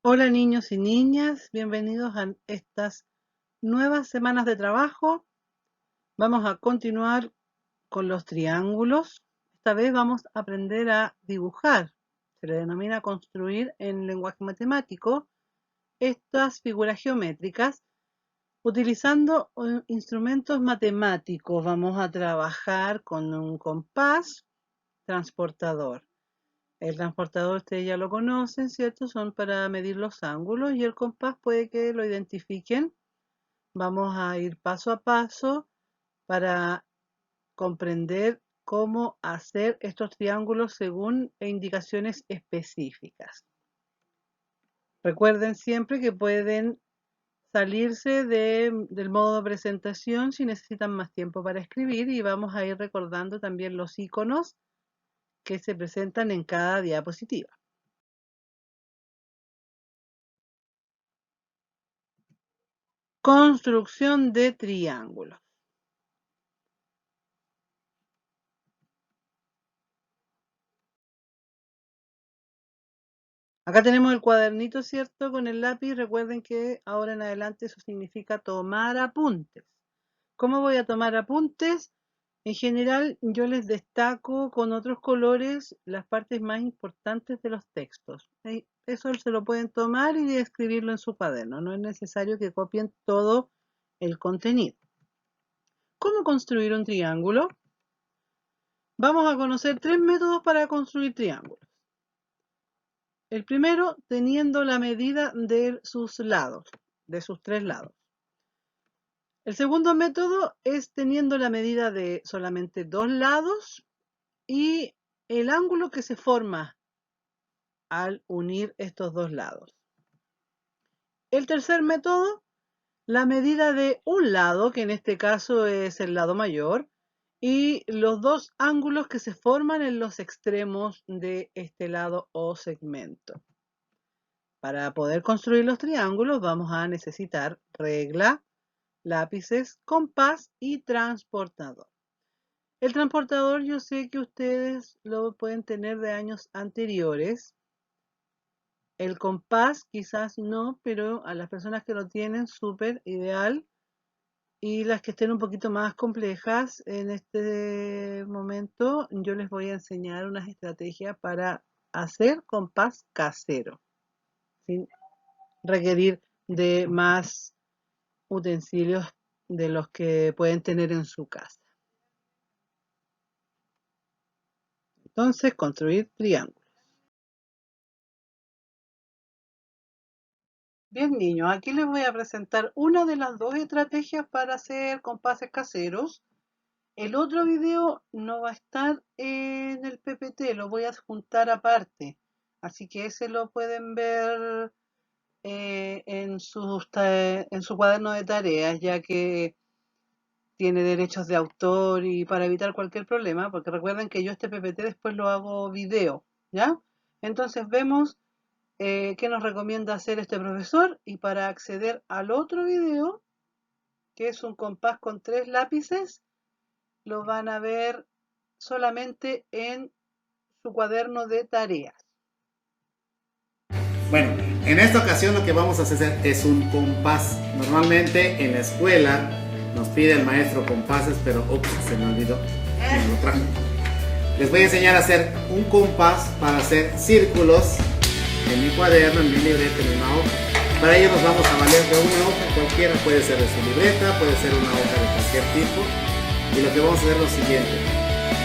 Hola niños y niñas, bienvenidos a estas nuevas semanas de trabajo. Vamos a continuar con los triángulos. Esta vez vamos a aprender a dibujar. Se le denomina construir en lenguaje matemático estas figuras geométricas utilizando instrumentos matemáticos. Vamos a trabajar con un compás transportador. El transportador ustedes ya lo conocen, ¿cierto? Son para medir los ángulos y el compás puede que lo identifiquen. Vamos a ir paso a paso para comprender cómo hacer estos triángulos según indicaciones específicas. Recuerden siempre que pueden salirse del modo de presentación si necesitan más tiempo para escribir y vamos a ir recordando también los iconos que se presentan en cada diapositiva. Construcción de triángulos. Acá tenemos el cuadernito, ¿cierto? Con el lápiz. Recuerden que ahora en adelante eso significa tomar apuntes. ¿Cómo voy a tomar apuntes? En general, yo les destaco con otros colores las partes más importantes de los textos. Eso se lo pueden tomar y escribirlo en su cuaderno. No es necesario que copien todo el contenido. ¿Cómo construir un triángulo? Vamos a conocer 3 métodos para construir triángulos. El primero, teniendo la medida de sus lados, de sus 3 lados. El segundo método es teniendo la medida de solamente 2 lados y el ángulo que se forma al unir estos 2 lados. El tercer método, la medida de un lado, que en este caso es el lado mayor, y los 2 ángulos que se forman en los extremos de este lado o segmento. Para poder construir los triángulos vamos a necesitar regla, lápices, compás y transportador. El transportador yo sé que ustedes lo pueden tener de años anteriores. El compás quizás no, pero a las personas que lo tienen súper ideal. Y las que estén un poquito más complejas en este momento, yo les voy a enseñar unas estrategias para hacer compás casero, sin requerir de más utensilios de los que pueden tener en su casa. Entonces, construir triángulos. Bien, niños, aquí les voy a presentar una de las 2 estrategias para hacer compases caseros. El otro video no va a estar en el PPT, lo voy a adjuntar aparte. Así que ese lo pueden ver en su cuaderno de tareas, ya que tiene derechos de autor y para evitar cualquier problema, porque recuerden que yo este PPT después lo hago video, ¿ya? Entonces vemos qué nos recomienda hacer este profesor y para acceder al otro video, que es un compás con 3 lápices, lo van a ver solamente en su cuaderno de tareas. Bueno, en esta ocasión lo que vamos a hacer es un compás. Normalmente en la escuela nos pide el maestro compases, pero se me olvidó, me lo trajo. Les voy a enseñar a hacer un compás para hacer círculos en mi cuaderno, en mi libreta, en una hoja. Para ello nos vamos a valer de una hoja cualquiera, puede ser de su libreta, puede ser una hoja de cualquier tipo. Y lo que vamos a hacer es lo siguiente: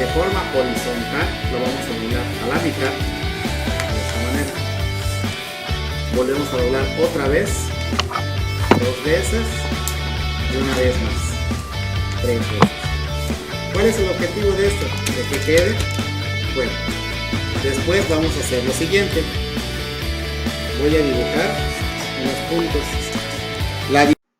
de forma horizontal lo vamos a doblar a la mitad, de esta manera. Volvemos a doblar otra vez, 2 veces y una vez más, 3 veces. ¿Cuál es el objetivo de esto? De que quede. Bueno, después vamos a hacer lo siguiente. Voy a dibujar unos puntos.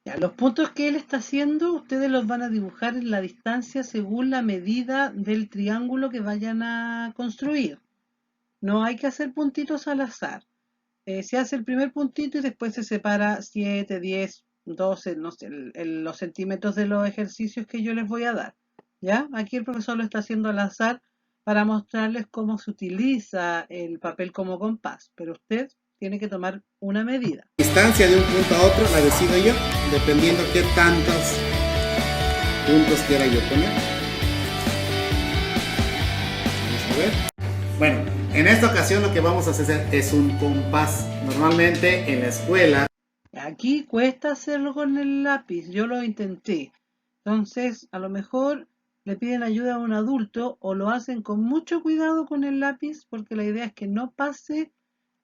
Ya, los puntos que él está haciendo, ustedes los van a dibujar en la distancia según la medida del triángulo que vayan a construir. No hay que hacer puntitos al azar. Se hace el primer puntito y después se separa 7, 10, 12, no sé, los centímetros de los ejercicios que yo les voy a dar. ¿Ya? Aquí el profesor lo está haciendo al azar para mostrarles cómo se utiliza el papel como compás. Pero usted tiene que tomar una medida. La distancia de un punto a otro la decido yo, dependiendo qué tantos puntos quiera yo poner. Vamos a ver. Bueno, en esta ocasión lo que vamos a hacer es un compás. Normalmente en la escuela... Aquí cuesta hacerlo con el lápiz, yo lo intenté. Entonces, a lo mejor le piden ayuda a un adulto o lo hacen con mucho cuidado con el lápiz, porque la idea es que no pase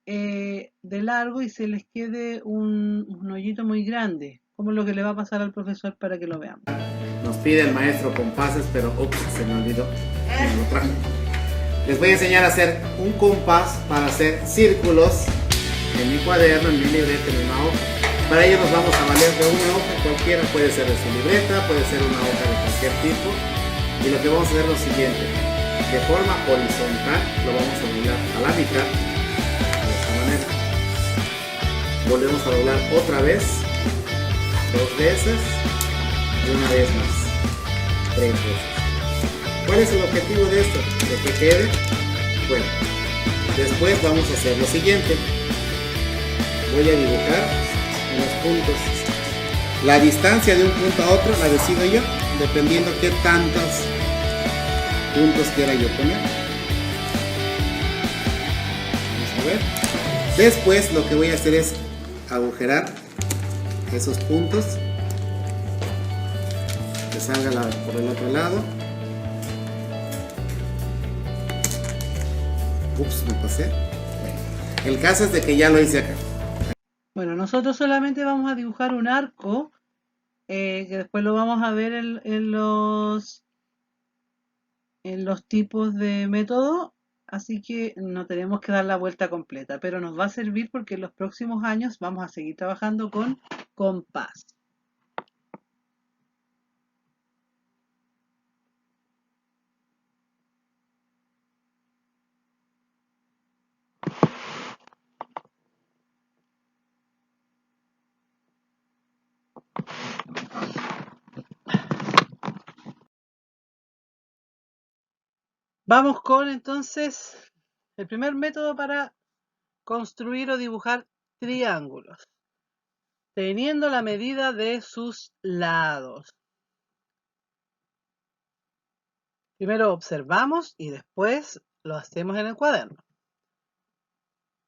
de largo y se les quede un hoyito muy grande, como lo que le va a pasar al profesor para que lo veamos. Nos pide el maestro compases, pero ups, se me olvidó. Me lo traje. Les voy a enseñar a hacer un compás para hacer círculos en mi cuaderno, en mi libreta, en una hoja. Para ello nos vamos a valer de una hoja cualquiera, puede ser de su libreta, puede ser una hoja de cualquier tipo. Y lo que vamos a hacer es lo siguiente: de forma horizontal lo vamos a doblar a la mitad, de esta manera. Volvemos a doblar otra vez, dos veces y una vez más, tres veces. ¿Cuál es el objetivo de esto? De que quede. Bueno, después vamos a hacer lo siguiente. Voy a dibujar unos puntos. La distancia de un punto a otro la decido yo, dependiendo qué tantos puntos quiera yo poner. Vamos a ver. Después lo que voy a hacer es agujerar esos puntos, que salga por el otro lado. Ups, me pasé. El caso es de que ya lo hice acá. Bueno, nosotros solamente vamos a dibujar un arco, que después lo vamos a ver en los tipos de método, así que no tenemos que dar la vuelta completa, pero nos va a servir porque en los próximos años vamos a seguir trabajando con compás. Vamos con entonces el primer método para construir o dibujar triángulos, teniendo la medida de sus lados. Primero observamos y después lo hacemos en el cuaderno.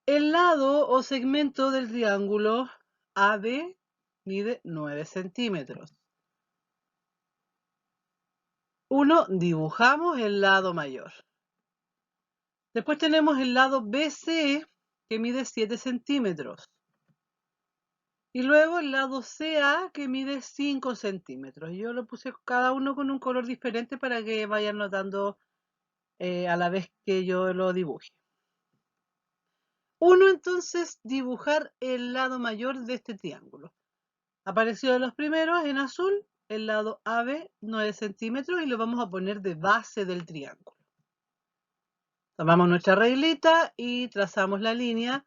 El lado o segmento del triángulo AB mide 9 centímetros. 1. Dibujamos el lado mayor. Después tenemos el lado BC, que mide 7 centímetros. Y luego el lado CA, que mide 5 centímetros. Yo lo puse cada uno con un color diferente para que vayan notando a la vez que yo lo dibuje. 1, entonces, dibujar el lado mayor de este triángulo. Apareció de los primeros en azul, el lado AB, 9 centímetros, y lo vamos a poner de base del triángulo. Tomamos nuestra reglita y trazamos la línea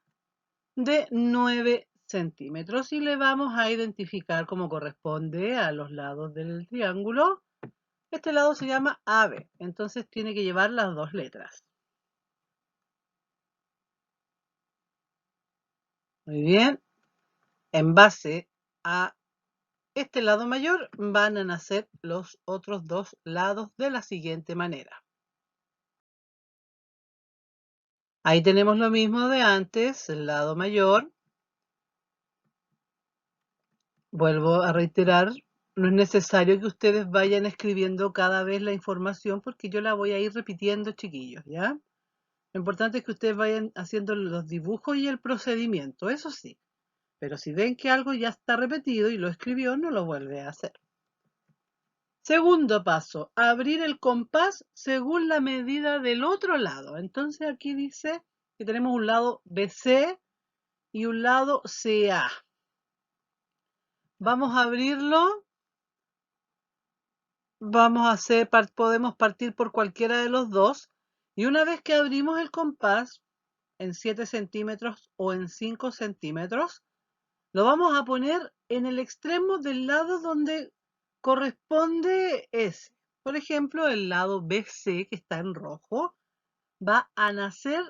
de 9 centímetros y le vamos a identificar como corresponde a los lados del triángulo. Este lado se llama AB, entonces tiene que llevar las dos letras. Muy bien. En base a este lado mayor van a nacer los otros dos lados de la siguiente manera. Ahí tenemos lo mismo de antes, el lado mayor. Vuelvo a reiterar, no es necesario que ustedes vayan escribiendo cada vez la información porque yo la voy a ir repitiendo, chiquillos, ¿ya? Lo importante es que ustedes vayan haciendo los dibujos y el procedimiento, eso sí. Pero si ven que algo ya está repetido y lo escribió, no lo vuelve a hacer. Segundo paso, abrir el compás según la medida del otro lado. Entonces aquí dice que tenemos un lado BC y un lado CA. Vamos a abrirlo. Podemos partir por cualquiera de los dos. Y una vez que abrimos el compás en 7 centímetros o en 5 centímetros, lo vamos a poner en el extremo del lado donde corresponde ese. Por ejemplo, el lado BC, que está en rojo, va a nacer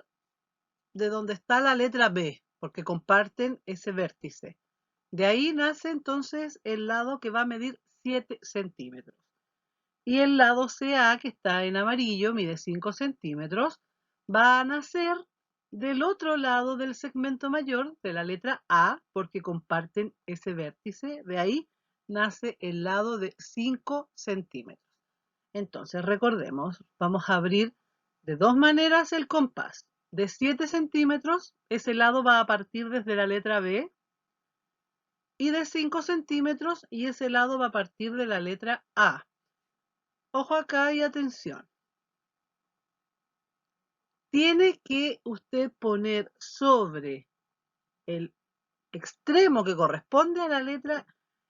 de donde está la letra B. porque comparten ese vértice. De ahí nace entonces el lado que va a medir 7 centímetros. Y el lado CA, que está en amarillo, mide 5 centímetros, va a nacer del otro lado del segmento mayor, de la letra A, porque comparten ese vértice. De ahí nace el lado de 5 centímetros. Entonces, recordemos, vamos a abrir de dos maneras el compás. De 7 centímetros, ese lado va a partir desde la letra B, y de 5 centímetros, y ese lado va a partir de la letra A. Ojo acá y atención. Tiene que usted poner sobre el extremo que corresponde a la letra,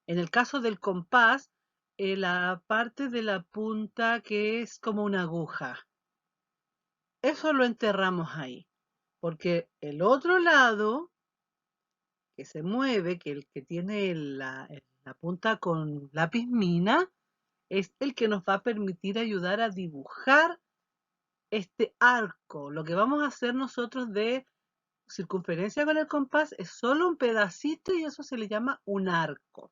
en el caso del compás, la parte de la punta que es como una aguja. Eso lo enterramos ahí, porque el otro lado que se mueve, que el que tiene la punta con lápiz mina, es el que nos va a permitir ayudar a dibujar este arco. Lo que vamos a hacer nosotros de circunferencia con el compás es solo un pedacito y eso se le llama un arco.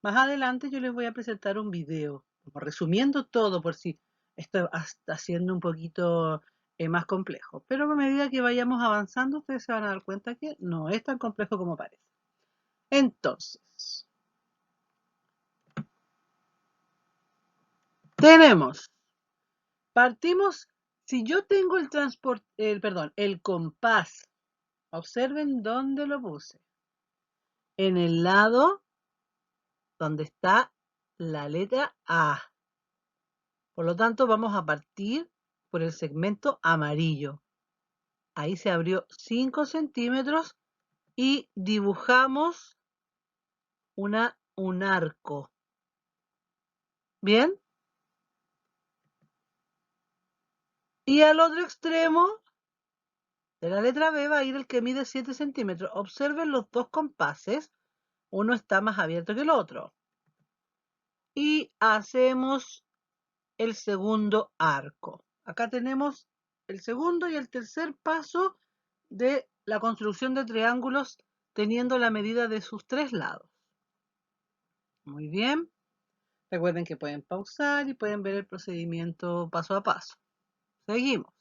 Más adelante yo les voy a presentar un video, como resumiendo todo por si esto está siendo un poquito más complejo. Pero a medida que vayamos avanzando, ustedes se van a dar cuenta que no es tan complejo como parece. Entonces, partimos, si yo tengo el compás, observen dónde lo puse. En el lado donde está la letra A. Por lo tanto, vamos a partir por el segmento amarillo. Ahí se abrió 5 centímetros y dibujamos un arco. ¿Bien? Y al otro extremo de la letra B va a ir el que mide 7 centímetros. Observen los dos compases. Uno está más abierto que el otro. Y hacemos el segundo arco. Acá tenemos el segundo y el tercer paso de la construcción de triángulos teniendo la medida de sus tres lados. Muy bien. Recuerden que pueden pausar y pueden ver el procedimiento paso a paso. Seguimos.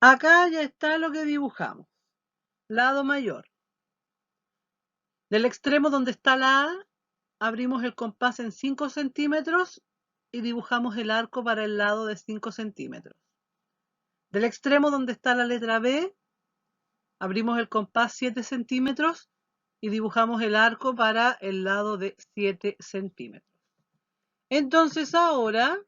Acá ya está lo que dibujamos. Lado mayor. Del extremo donde está la A, abrimos el compás en 5 centímetros y dibujamos el arco para el lado de 5 centímetros. Del extremo donde está la letra B, abrimos el compás 7 centímetros y dibujamos el arco para el lado de 7 centímetros. Entonces ahora,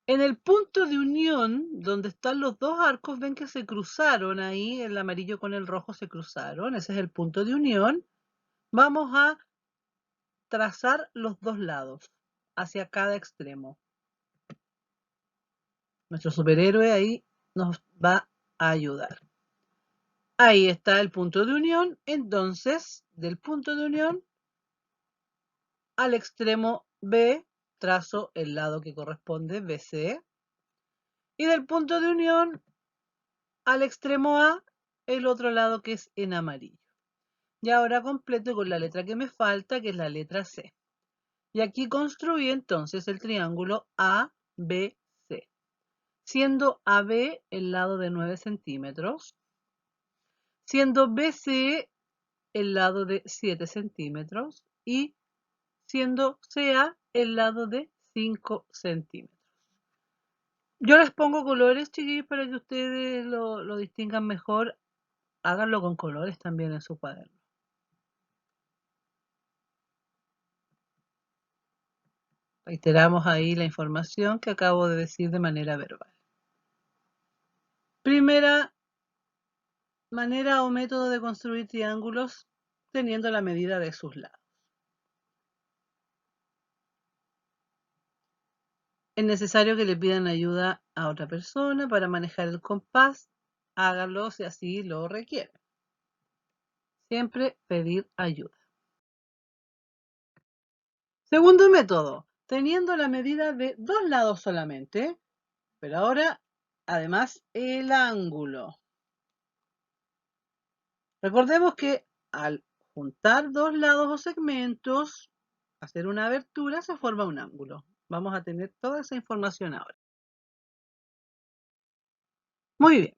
en el punto de unión, donde están los dos arcos, ven que se cruzaron ahí, el amarillo con el rojo se cruzaron, ese es el punto de unión. Vamos a trazar los dos lados hacia cada extremo. Nuestro superhéroe ahí nos va a ayudar. Ahí está el punto de unión. Entonces, del punto de unión al extremo B, trazo el lado que corresponde, BC. Y del punto de unión al extremo A, el otro lado que es en amarillo. Y ahora completo con la letra que me falta, que es la letra C. Y aquí construí entonces el triángulo ABC, siendo AB el lado de 9 centímetros, siendo BC el lado de 7 centímetros y siendo CA el lado de 5 centímetros. Yo les pongo colores, chiquillos, para que ustedes lo distingan mejor. Háganlo con colores también en su cuaderno. Reiteramos ahí la información que acabo de decir de manera verbal. Primera manera o método de construir triángulos teniendo la medida de sus lados. Es necesario que le pidan ayuda a otra persona para manejar el compás. Háganlo si así lo requieren. Siempre pedir ayuda. Segundo método, teniendo la medida de dos lados solamente, pero ahora además el ángulo. Recordemos que al juntar dos lados o segmentos, hacer una abertura, se forma un ángulo. Vamos a tener toda esa información ahora. Muy bien.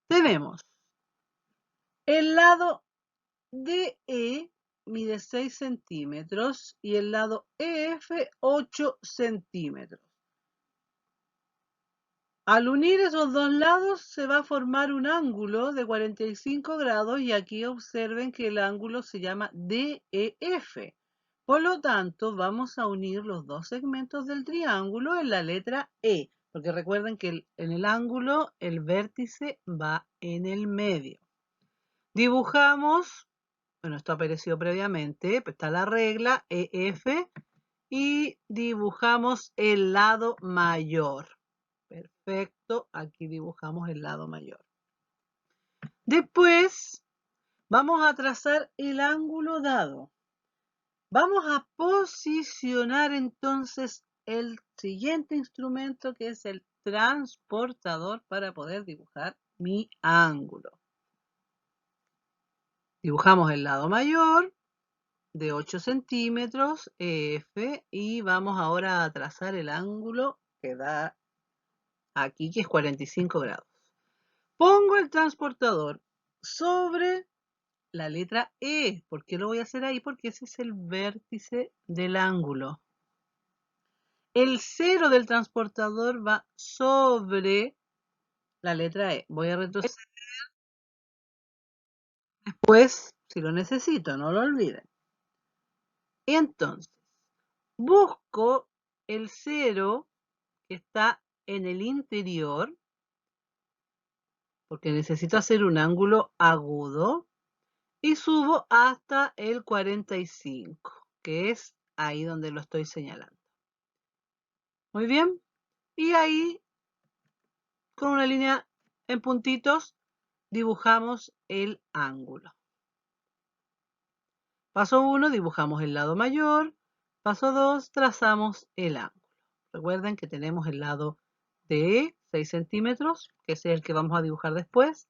Tenemos el lado DE mide 6 centímetros y el lado EF 8 centímetros. Al unir esos dos lados se va a formar un ángulo de 45 grados y aquí observen que el ángulo se llama DEF. Por lo tanto, vamos a unir los dos segmentos del triángulo en la letra E, porque recuerden que en el ángulo el vértice va en el medio. Dibujamos, bueno, esto apareció previamente, está la regla EF y dibujamos el lado mayor. Perfecto, aquí dibujamos el lado mayor. Después vamos a trazar el ángulo dado. Vamos a posicionar entonces el siguiente instrumento que es el transportador para poder dibujar mi ángulo. Dibujamos el lado mayor de 8 centímetros, F, y vamos ahora a trazar el ángulo que da aquí, que es 45 grados. Pongo el transportador sobre la letra E. ¿Por qué lo voy a hacer ahí? Porque ese es el vértice del ángulo. El cero del transportador va sobre la letra E. Voy a retroceder después si lo necesito, no lo olviden. Entonces, busco el cero que está en el interior, porque necesito hacer un ángulo agudo, y subo hasta el 45, que es ahí donde lo estoy señalando. Muy bien. Y ahí, con una línea en puntitos, dibujamos el ángulo. Paso 1, dibujamos el lado mayor. Paso 2, trazamos el ángulo. Recuerden que tenemos el lado de 6 centímetros, que es el que vamos a dibujar después.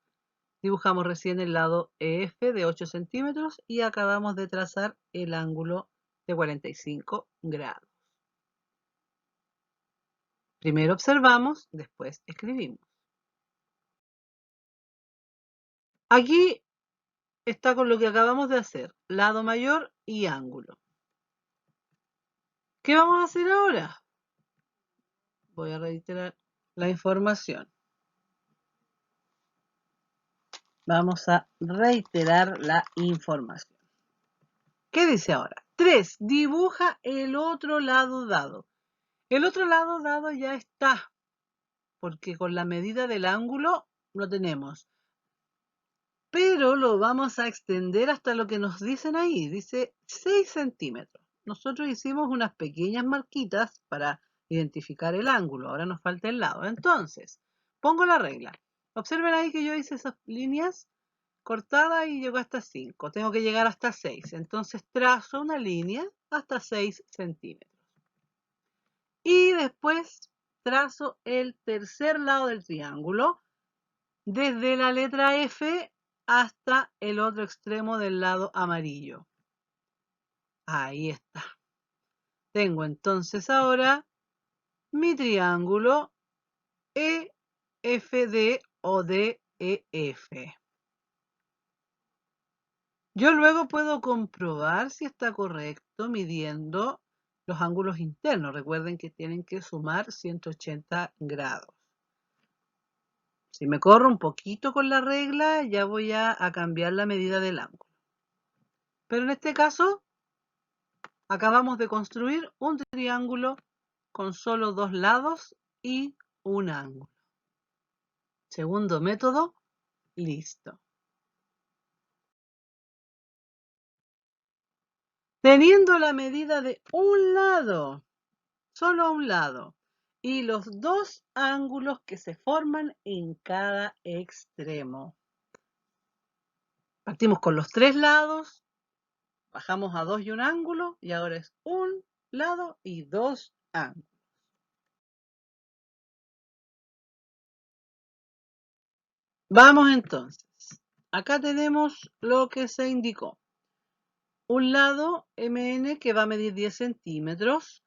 Dibujamos recién el lado EF de 8 centímetros y acabamos de trazar el ángulo de 45 grados. Primero observamos, después escribimos. Aquí está con lo que acabamos de hacer, lado mayor y ángulo. ¿Qué vamos a hacer ahora? Voy a reiterar la información. Vamos a reiterar la información. ¿Qué dice ahora? 3. Dibuja el otro lado dado. El otro lado dado ya está, porque con la medida del ángulo lo tenemos. Pero lo vamos a extender hasta lo que nos dicen ahí. Dice 6 centímetros. Nosotros hicimos unas pequeñas marquitas para identificar el ángulo. Ahora nos falta el lado. Entonces, pongo la regla. Observen ahí que yo hice esas líneas cortadas y llego hasta 5. Tengo que llegar hasta 6. Entonces trazo una línea hasta 6 centímetros. Y después trazo el tercer lado del triángulo desde la letra F hasta el otro extremo del lado amarillo. Ahí está. Tengo entonces ahora mi triángulo EFD o DEF. Yo luego puedo comprobar si está correcto midiendo los ángulos internos. Recuerden que tienen que sumar 180 grados. Si me corro un poquito con la regla, ya voy a cambiar la medida del ángulo. Pero en este caso, acabamos de construir un triángulo con solo dos lados y un ángulo. Segundo método, listo. Teniendo la medida de un lado, solo un lado, y los dos ángulos que se forman en cada extremo. Partimos con los tres lados, bajamos a 2 y un ángulo, y ahora es un lado y dos ángulos. Vamos entonces. Acá tenemos lo que se indicó. Un lado MN que va a medir 10 centímetros.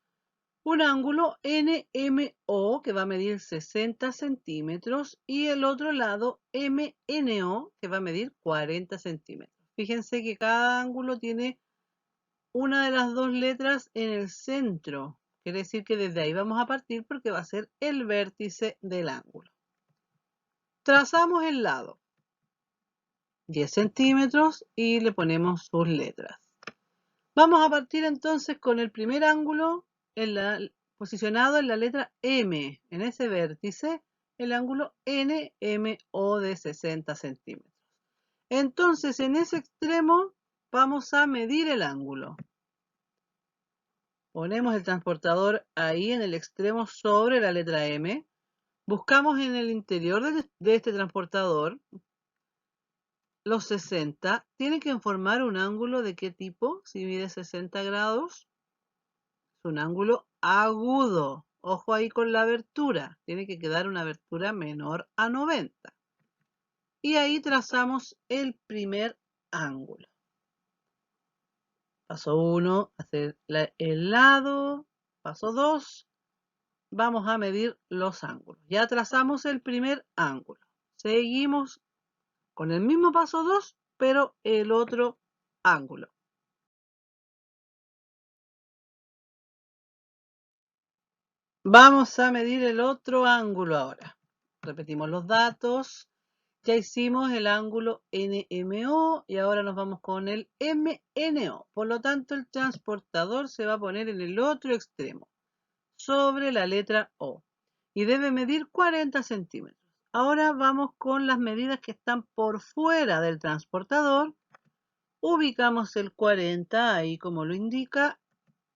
Un ángulo NMO que va a medir 60 centímetros. Y el otro lado MNO que va a medir 40 centímetros. Fíjense que cada ángulo tiene una de las dos letras en el centro. Quiere decir que desde ahí vamos a partir porque va a ser el vértice del ángulo. Trazamos el lado. 10 centímetros y le ponemos sus letras. Vamos a partir entonces con el primer ángulo posicionado en la letra M, en ese vértice, el ángulo NMO de 60 centímetros. Entonces en ese extremo vamos a medir el ángulo. Ponemos el transportador ahí en el extremo sobre la letra M. Buscamos en el interior de este transportador los 60. Tienen que formar un ángulo de qué tipo, si mide 60 grados. Es un ángulo agudo. Ojo ahí con la abertura. Tiene que quedar una abertura menor a 90. Y ahí trazamos el primer ángulo. Paso 1, hacer el lado. Paso 2, vamos a medir los ángulos. Ya trazamos el primer ángulo. Seguimos con el mismo paso 2, pero el otro ángulo. Vamos a medir el otro ángulo ahora. Repetimos los datos. Ya hicimos el ángulo NMO y ahora nos vamos con el MNO. Por lo tanto, el transportador se va a poner en el otro extremo, sobre la letra O. Y debe medir 40 centímetros. Ahora vamos con las medidas que están por fuera del transportador. Ubicamos el 40 ahí como lo indica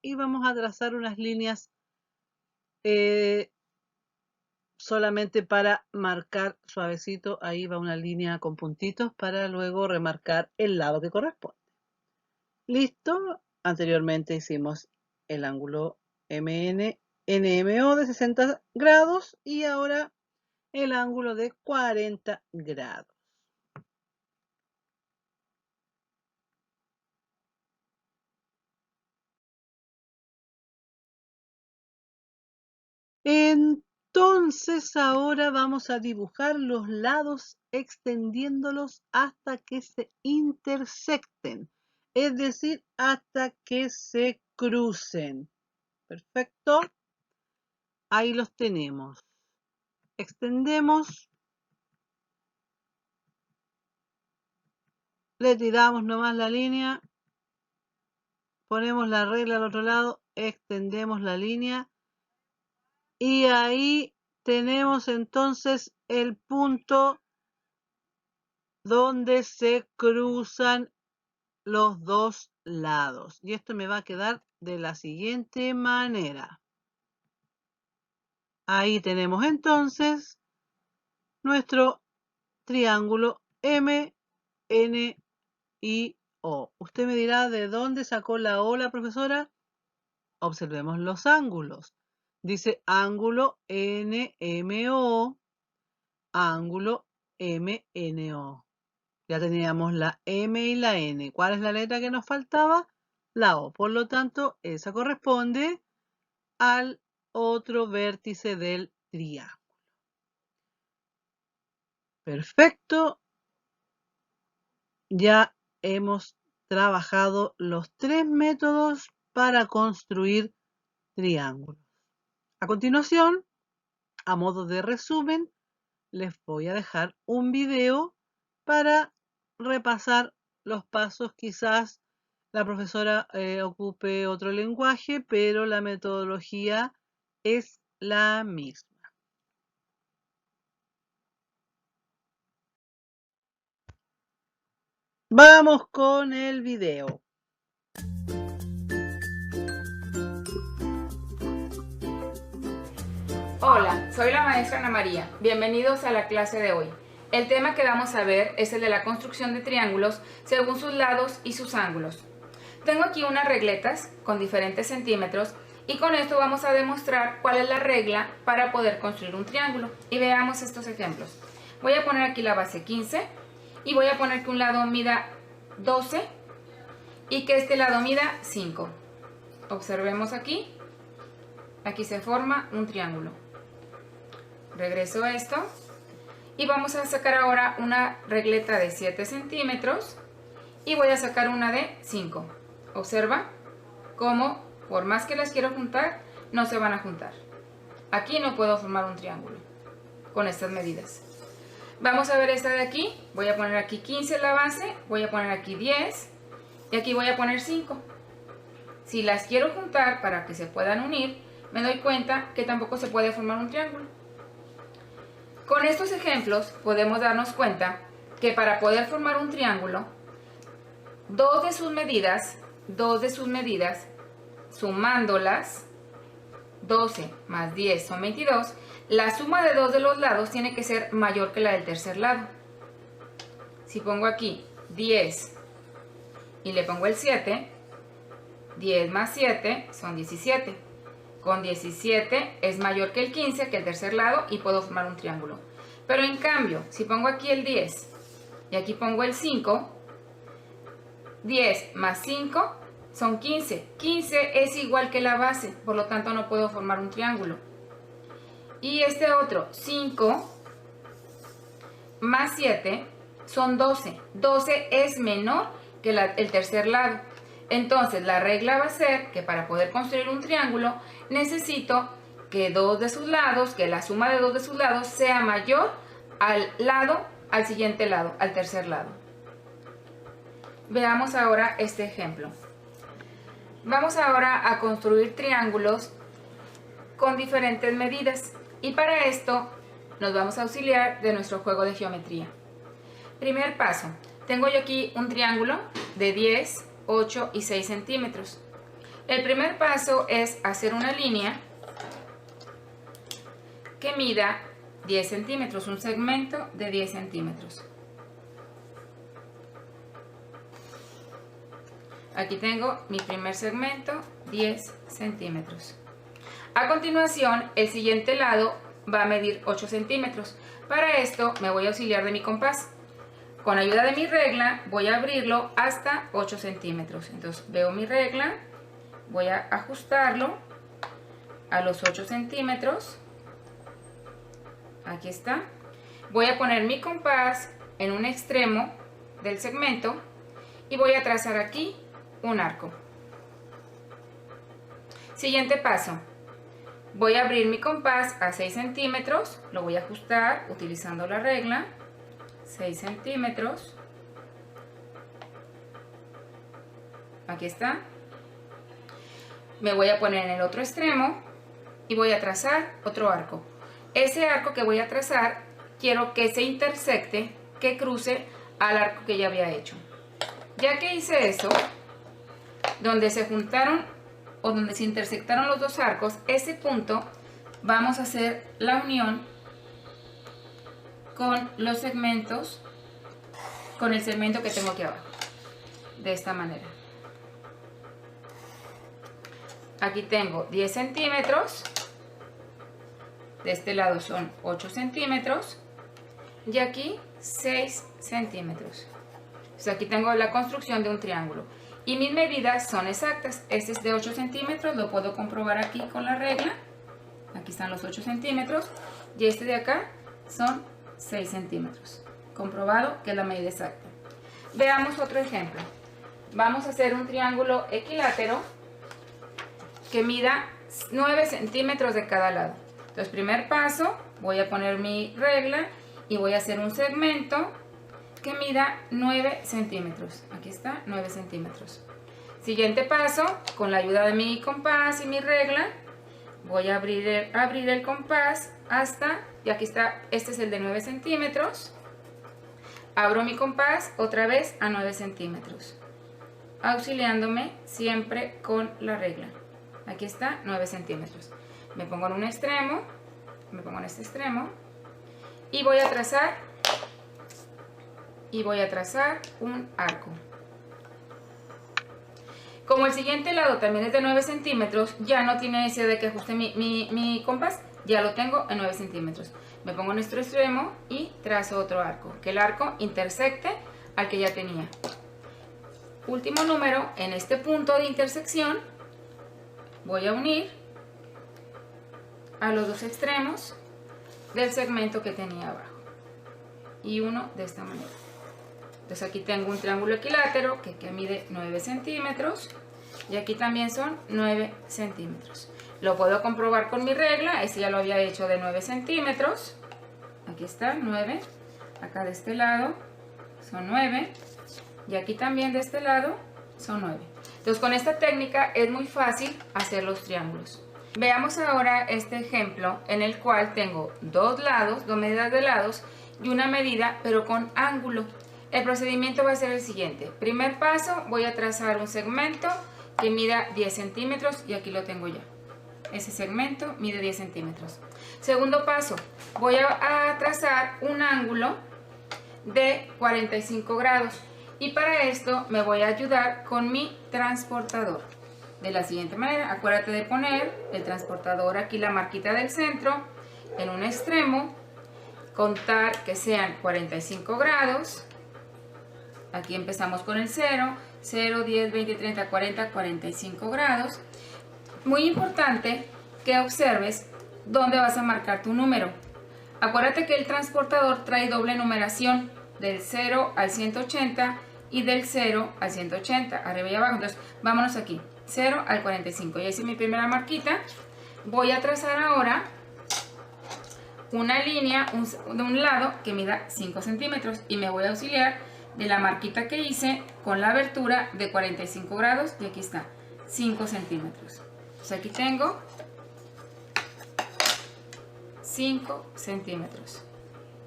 y vamos a trazar unas líneas solamente para marcar suavecito. Ahí va una línea con puntitos para luego remarcar el lado que corresponde. Listo. Anteriormente hicimos el ángulo NMO de 60 grados y ahora el ángulo de 40 grados. Entonces ahora vamos a dibujar los lados extendiéndolos hasta que se intersecten, es decir, hasta que se crucen. Perfecto. Ahí los tenemos. Extendemos. Le tiramos nomás la línea. Ponemos la regla al otro lado. Extendemos la línea. Y ahí tenemos entonces el punto donde se cruzan los dos lados. Y esto me va a quedar de la siguiente manera. Ahí tenemos entonces nuestro triángulo M, N y O. Usted me dirá de dónde sacó la O la profesora. Observemos los ángulos. Dice ángulo NMO, ángulo MNO. Ya teníamos la M y la N. ¿Cuál es la letra que nos faltaba? La O. Por lo tanto, esa corresponde al otro vértice del triángulo. Perfecto. Ya hemos trabajado los 3 métodos para construir triángulos. A continuación, a modo de resumen, les voy a dejar un video para repasar los pasos. Quizás la profesora ocupe otro lenguaje, pero la metodología es la misma. Vamos con el video. Hola, soy la maestra Ana María. Bienvenidos a la clase de hoy. El tema que vamos a ver es el de la construcción de triángulos según sus lados y sus ángulos. Tengo aquí unas regletas con diferentes centímetros Y con esto vamos a demostrar cuál es la regla para poder construir un triángulo. Y veamos estos ejemplos. Voy a poner aquí la base 15 y voy a poner que un lado mida 12 y que este lado mida 5. Observemos aquí. Aquí se forma un triángulo. Regreso a esto. Y vamos a sacar ahora una regleta de 7 centímetros. Y voy a sacar una de 5. Observa cómo, por más que las quiero juntar, no se van a juntar. Aquí no puedo formar un triángulo con estas medidas. Vamos a ver esta de aquí. Voy a poner aquí 15 la base. Voy a poner aquí 10. Y aquí voy a poner 5. Si las quiero juntar para que se puedan unir, me doy cuenta que tampoco se puede formar un triángulo. Con estos ejemplos podemos darnos cuenta que para poder formar un triángulo, dos de sus medidas, sumándolas, 12 más 10 son 22, la suma de dos de los lados tiene que ser mayor que la del tercer lado. Si pongo aquí 10 y le pongo el 7, 10 más 7 son 17. Con 17 es mayor que el 15, que el tercer lado, y puedo formar un triángulo. Pero en cambio, si pongo aquí el 10 y aquí pongo el 5, 10 más 5 son 15. 15 es igual que la base, por lo tanto no puedo formar un triángulo. Y este otro, 5 más 7 son 12. 12 es menor que el tercer lado. Entonces la regla va a ser que para poder construir un triángulo necesito que dos de sus lados, que la suma de dos de sus lados sea mayor al siguiente lado, al tercer lado. Veamos ahora este ejemplo. Vamos ahora a construir triángulos con diferentes medidas y para esto nos vamos a auxiliar de nuestro juego de geometría. Primer paso, tengo yo aquí un triángulo de 10, 8 y 6 centímetros. El primer paso es hacer una línea que mida 10 centímetros, un segmento de 10 centímetros. Aquí tengo mi primer segmento, 10 centímetros. A continuación, el siguiente lado va a medir 8 centímetros. Para esto me voy a auxiliar de mi compás. Con ayuda de mi regla voy a abrirlo hasta 8 centímetros. Entonces veo mi regla, voy a ajustarlo a los 8 centímetros. Aquí está. Voy a poner mi compás en un extremo del segmento y voy a trazar aquí un arco. Siguiente paso. Voy a abrir mi compás a 6 centímetros. Lo voy a ajustar utilizando la regla. 6 centímetros. Aquí está. Me voy a poner en el otro extremo y voy a trazar otro arco. Ese arco que voy a trazar quiero que se intersecte, que cruce al arco que ya había hecho. Ya que hice eso, donde se juntaron o donde se intersectaron los dos arcos, ese punto vamos a hacer la unión con los segmentos, con el segmento que tengo aquí abajo, de esta manera. Aquí tengo 10 centímetros, de este lado son 8 centímetros y aquí 6 centímetros. Entonces aquí tengo la construcción de un triángulo y mis medidas son exactas. Este es de 8 centímetros, lo puedo comprobar aquí con la regla. Aquí están los 8 centímetros y este de acá son 6 centímetros. Comprobado que es la medida exacta. Veamos otro ejemplo. Vamos a hacer un triángulo equilátero que mida 9 centímetros de cada lado. Entonces, primer paso, voy a poner mi regla y voy a hacer un segmento que mida 9 centímetros. Aquí está, 9 centímetros. Siguiente paso, con la ayuda de mi compás y mi regla, voy a abrir el compás hasta, y aquí está, este es el de 9 centímetros. Abro mi compás otra vez a 9 centímetros, auxiliándome siempre con la regla. Aquí está, 9 centímetros. Me pongo en un extremo, me pongo en este extremo y voy a trazar un arco. Como el siguiente lado también es de 9 centímetros, ya no tiene necesidad de que ajuste mi compás, ya lo tengo en 9 centímetros. Me pongo en nuestro extremo y trazo otro arco, que el arco intersecte al que ya tenía. Último número, en este punto de intersección, voy a unir a los dos extremos del segmento que tenía abajo. Y uno de esta manera. Entonces aquí tengo un triángulo equilátero que mide 9 centímetros y aquí también son 9 centímetros. Lo puedo comprobar con mi regla, este ya lo había hecho de 9 centímetros. Aquí está, 9. Acá de este lado son 9 y aquí también de este lado son 9. Entonces con esta técnica es muy fácil hacer los triángulos. Veamos ahora este ejemplo en el cual tengo dos lados, dos medidas de lados y una medida pero con ángulo. El procedimiento va a ser el siguiente. Primer paso, voy a trazar un segmento que mida 10 centímetros y aquí lo tengo ya. Ese segmento mide 10 centímetros. Segundo paso, voy a trazar un ángulo de 45 grados y para esto me voy a ayudar con mi transportador. De la siguiente manera, acuérdate de poner el transportador aquí, la marquita del centro, en un extremo, contar que sean 45 grados. Aquí empezamos con el 0, 0, 10, 20, 30, 40, 45 grados. Muy importante que observes dónde vas a marcar tu número. Acuérdate que el transportador trae doble numeración, del 0 al 180 y del 0 al 180, arriba y abajo. Entonces, vámonos aquí, 0 al 45. Ya hice mi primera marquita. Voy a trazar ahora una línea de un lado que mida 5 centímetros y me voy a auxiliar de la marquita que hice con la abertura de 45 grados y aquí está, 5 centímetros. Entonces aquí tengo 5 centímetros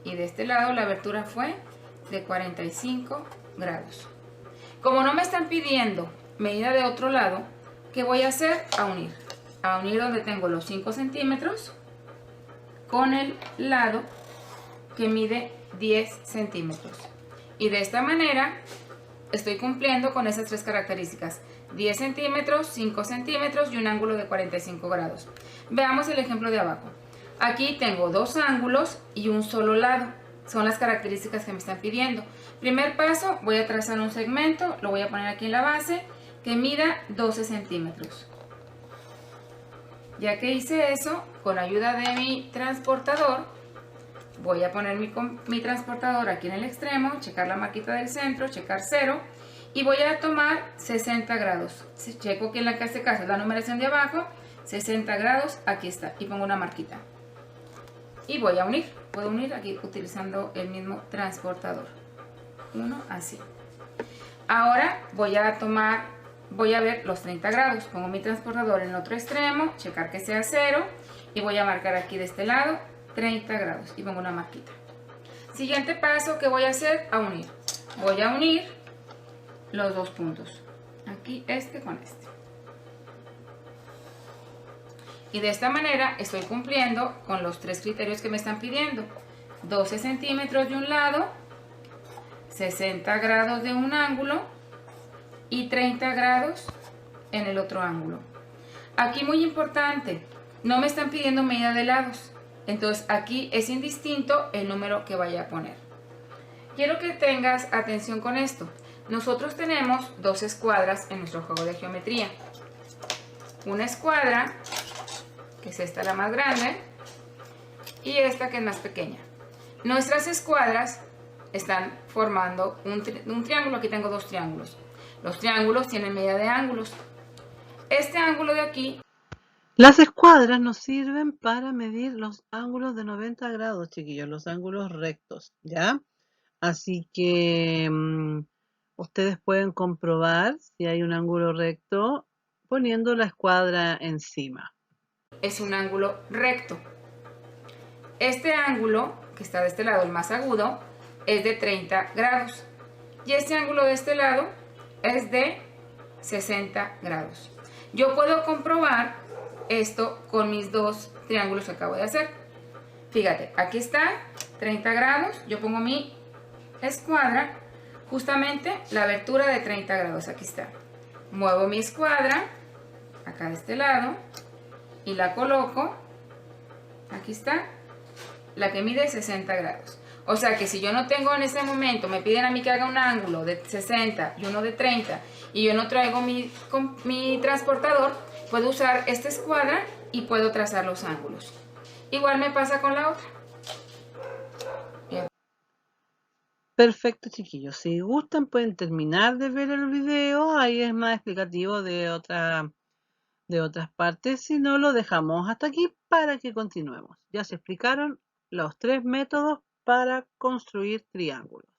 y de este lado la abertura fue de 45 grados. Como no me están pidiendo medida de otro lado, ¿qué voy a hacer? A unir donde tengo los 5 centímetros con el lado que mide 10 centímetros. Y de esta manera estoy cumpliendo con esas tres características: 10 centímetros, 5 centímetros y un ángulo de 45 grados. Veamos el ejemplo de abajo. Aquí tengo dos ángulos y un solo lado. Son las características que me están pidiendo. Primer paso, voy a trazar un segmento, lo voy a poner aquí en la base, que mida 12 centímetros. Ya que hice eso, con ayuda de mi transportador, voy a poner mi transportador aquí en el extremo, checar la marquita del centro, checar 0 y voy a tomar 60 grados. Checo que en este caso es la numeración de abajo, 60 grados, aquí está, y pongo una marquita. Y voy a unir, puedo unir aquí utilizando el mismo transportador. Uno así. Ahora voy a ver los 30 grados, pongo mi transportador en el otro extremo, checar que sea 0 y voy a marcar aquí de este lado 30 grados y pongo una marquita. Siguiente paso que voy a hacer, a unir. Voy a unir los dos puntos, aquí este con este. Y de esta manera estoy cumpliendo con los tres criterios que me están pidiendo: 12 centímetros de un lado, 60 grados de un ángulo y 30 grados en el otro ángulo. Aquí muy importante, no me están pidiendo medida de lados, entonces aquí es indistinto el número que vaya a poner. Quiero que tengas atención con esto. Nosotros tenemos dos escuadras en nuestro juego de geometría. Una escuadra, que es esta la más grande, y esta que es más pequeña. Nuestras escuadras están formando un triángulo. Aquí tengo dos triángulos. Los triángulos tienen medida de ángulos. Este ángulo de aquí... Las escuadras nos sirven para medir los ángulos de 90 grados, chiquillos, los ángulos rectos, ¿ya? Así que ustedes pueden comprobar si hay un ángulo recto poniendo la escuadra encima. Es un ángulo recto. Este ángulo, que está de este lado, el más agudo, es de 30 grados. Y este ángulo de este lado es de 60 grados. Yo puedo comprobar esto con mis dos triángulos que acabo de hacer. Fíjate, aquí está 30 grados. Yo pongo mi escuadra, justamente la abertura de 30 grados, aquí está. muevo mi escuadra acá de este lado y la coloco, aquí está, la que mide 60 grados. O sea que si yo no tengo en ese momento, me piden a mí que haga un ángulo de 60 y uno de 30 y yo no traigo mi transportador, puedo usar esta escuadra y puedo trazar los ángulos. Igual me pasa con la otra. Bien. Perfecto, chiquillos. Si gustan, pueden terminar de ver el video. Ahí es más explicativo de otras partes. Si no, lo dejamos hasta aquí para que continuemos. Ya se explicaron los 3 métodos para construir triángulos.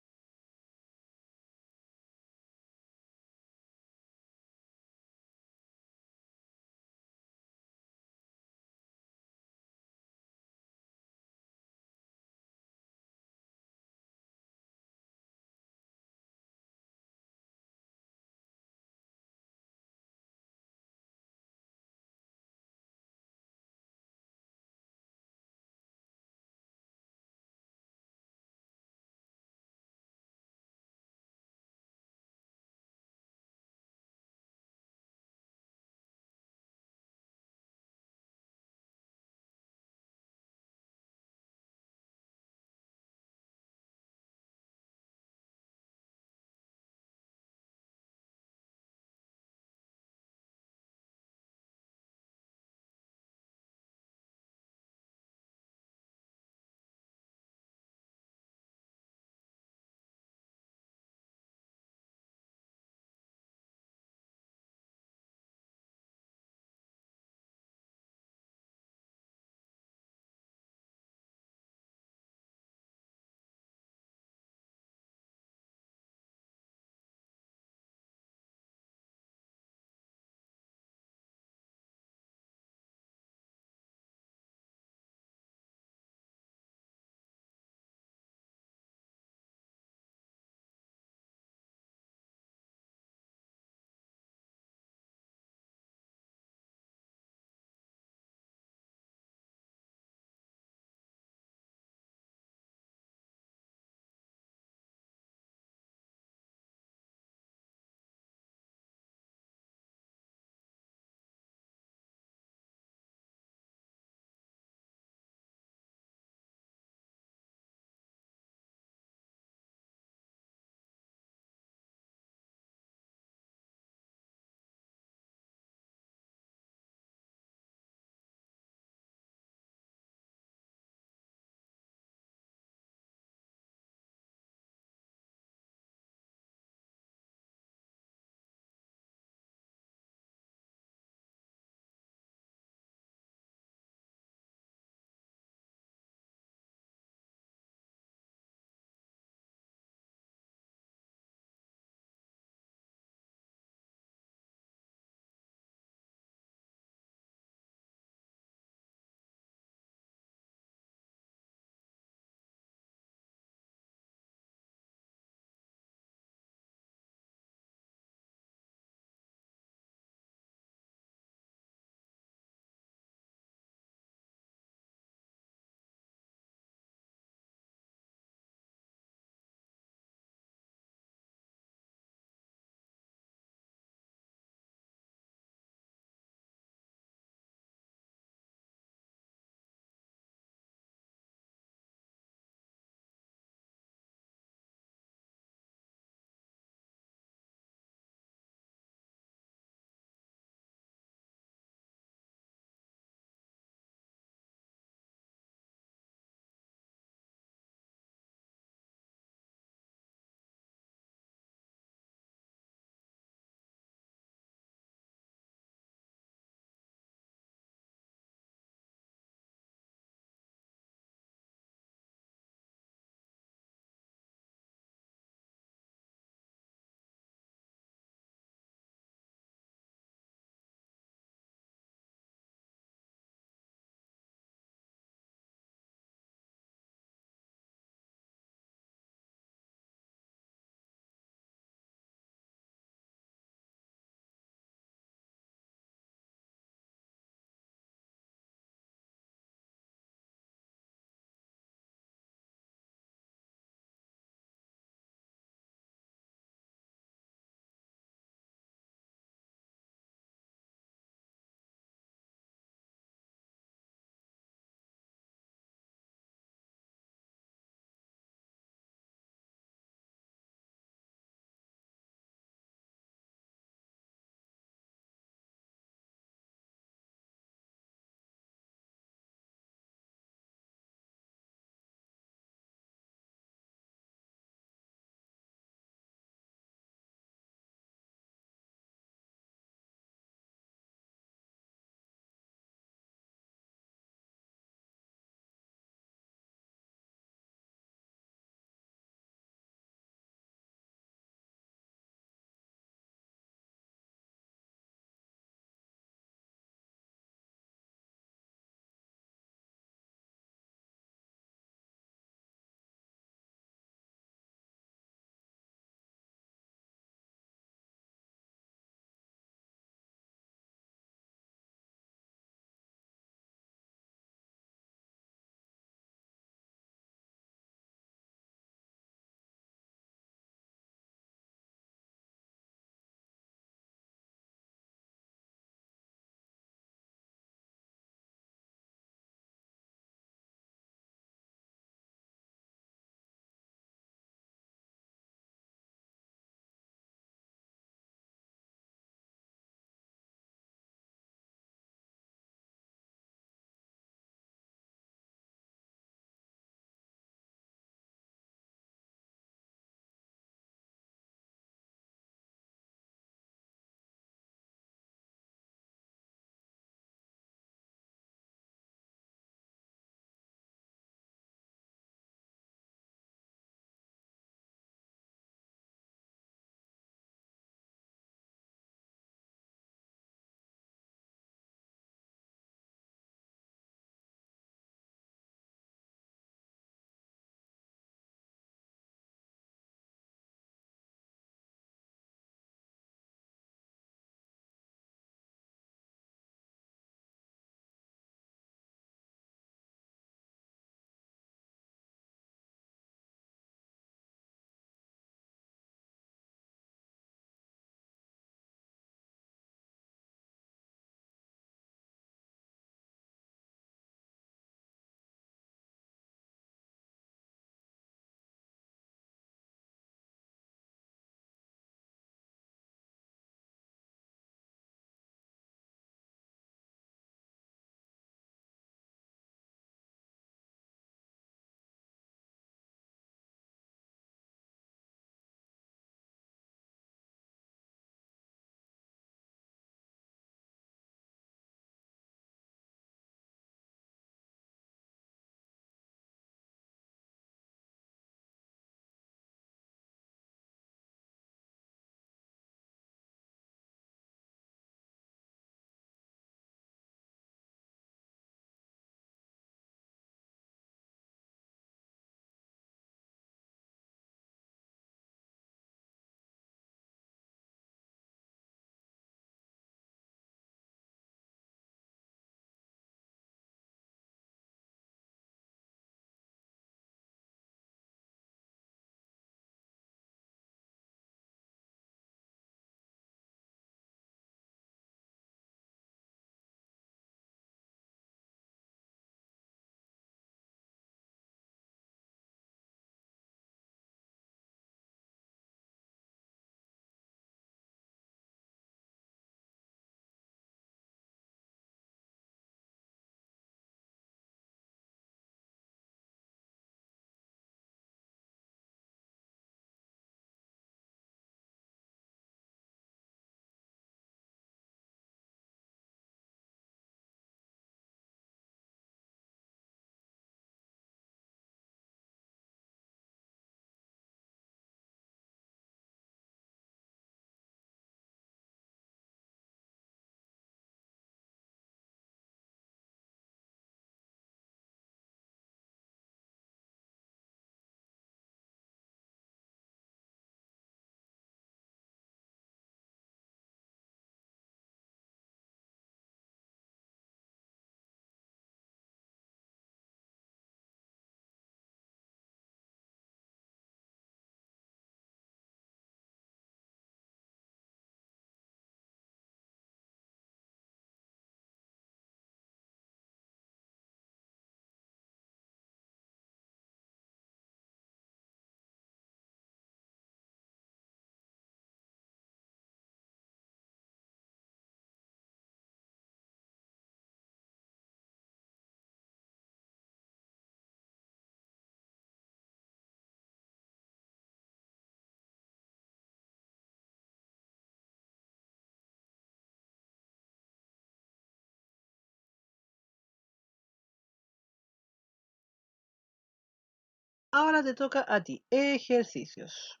Ahora te toca a ti. Ejercicios.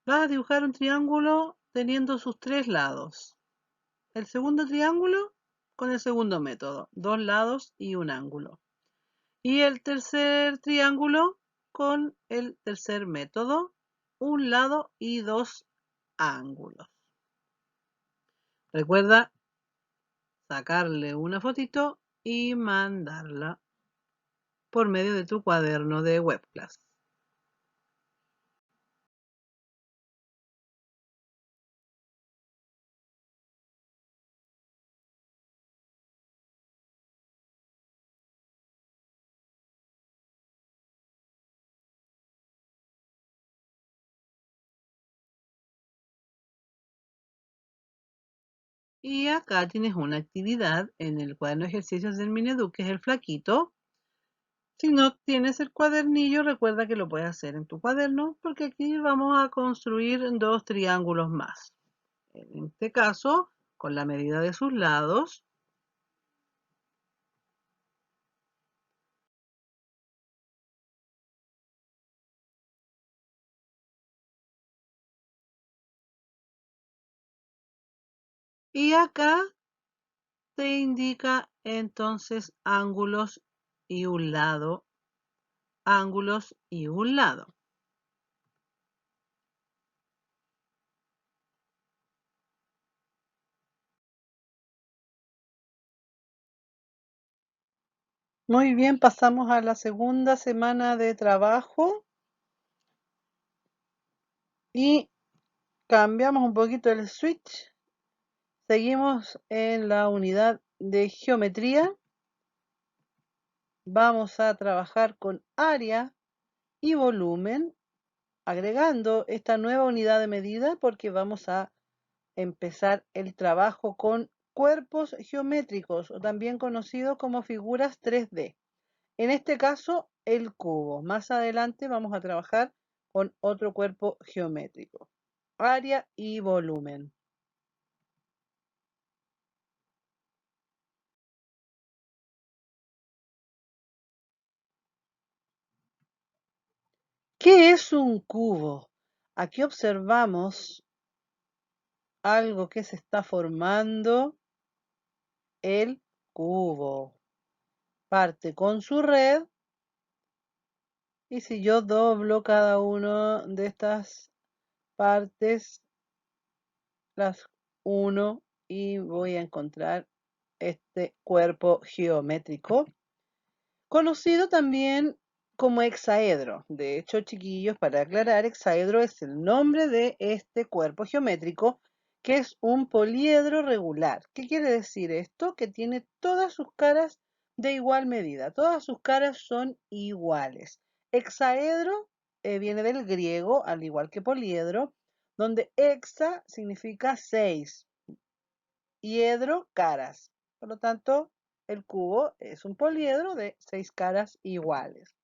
Vas a dibujar un triángulo teniendo sus tres lados. El segundo triángulo con el segundo método, dos lados y un ángulo. Y el tercer triángulo con el tercer método, un lado y dos ángulos. Recuerda sacarle una fotito y mandarla por medio de tu cuaderno de webclass. Y acá tienes una actividad en el cuaderno de ejercicios del Mineduc, que es el flaquito. Si no tienes el cuadernillo, recuerda que lo puedes hacer en tu cuaderno, porque aquí vamos a construir dos triángulos más. En este caso, con la medida de sus lados. Y acá te indica entonces ángulos y un lado, ángulos y un lado. Muy bien, pasamos a la segunda semana de trabajo y cambiamos un poquito el switch. Seguimos en la unidad de geometría. Vamos a trabajar con área y volumen, agregando esta nueva unidad de medida porque vamos a empezar el trabajo con cuerpos geométricos, o también conocidos como figuras 3D. En este caso, el cubo. Más adelante vamos a trabajar con otro cuerpo geométrico. Área y volumen. ¿Qué es un cubo? Aquí observamos algo que se está formando, el cubo. Parte con su red, y si yo doblo cada una de estas partes, las uno, y voy a encontrar este cuerpo geométrico, conocido también como hexaedro. De hecho, chiquillos, para aclarar, hexaedro es el nombre de este cuerpo geométrico, que es un poliedro regular. ¿Qué quiere decir esto? Que tiene todas sus caras de igual medida. Todas sus caras son iguales. Hexaedro viene del griego, al igual que poliedro, donde hexa significa 6 y edro, caras. Por lo tanto, el cubo es un poliedro de 6 caras iguales.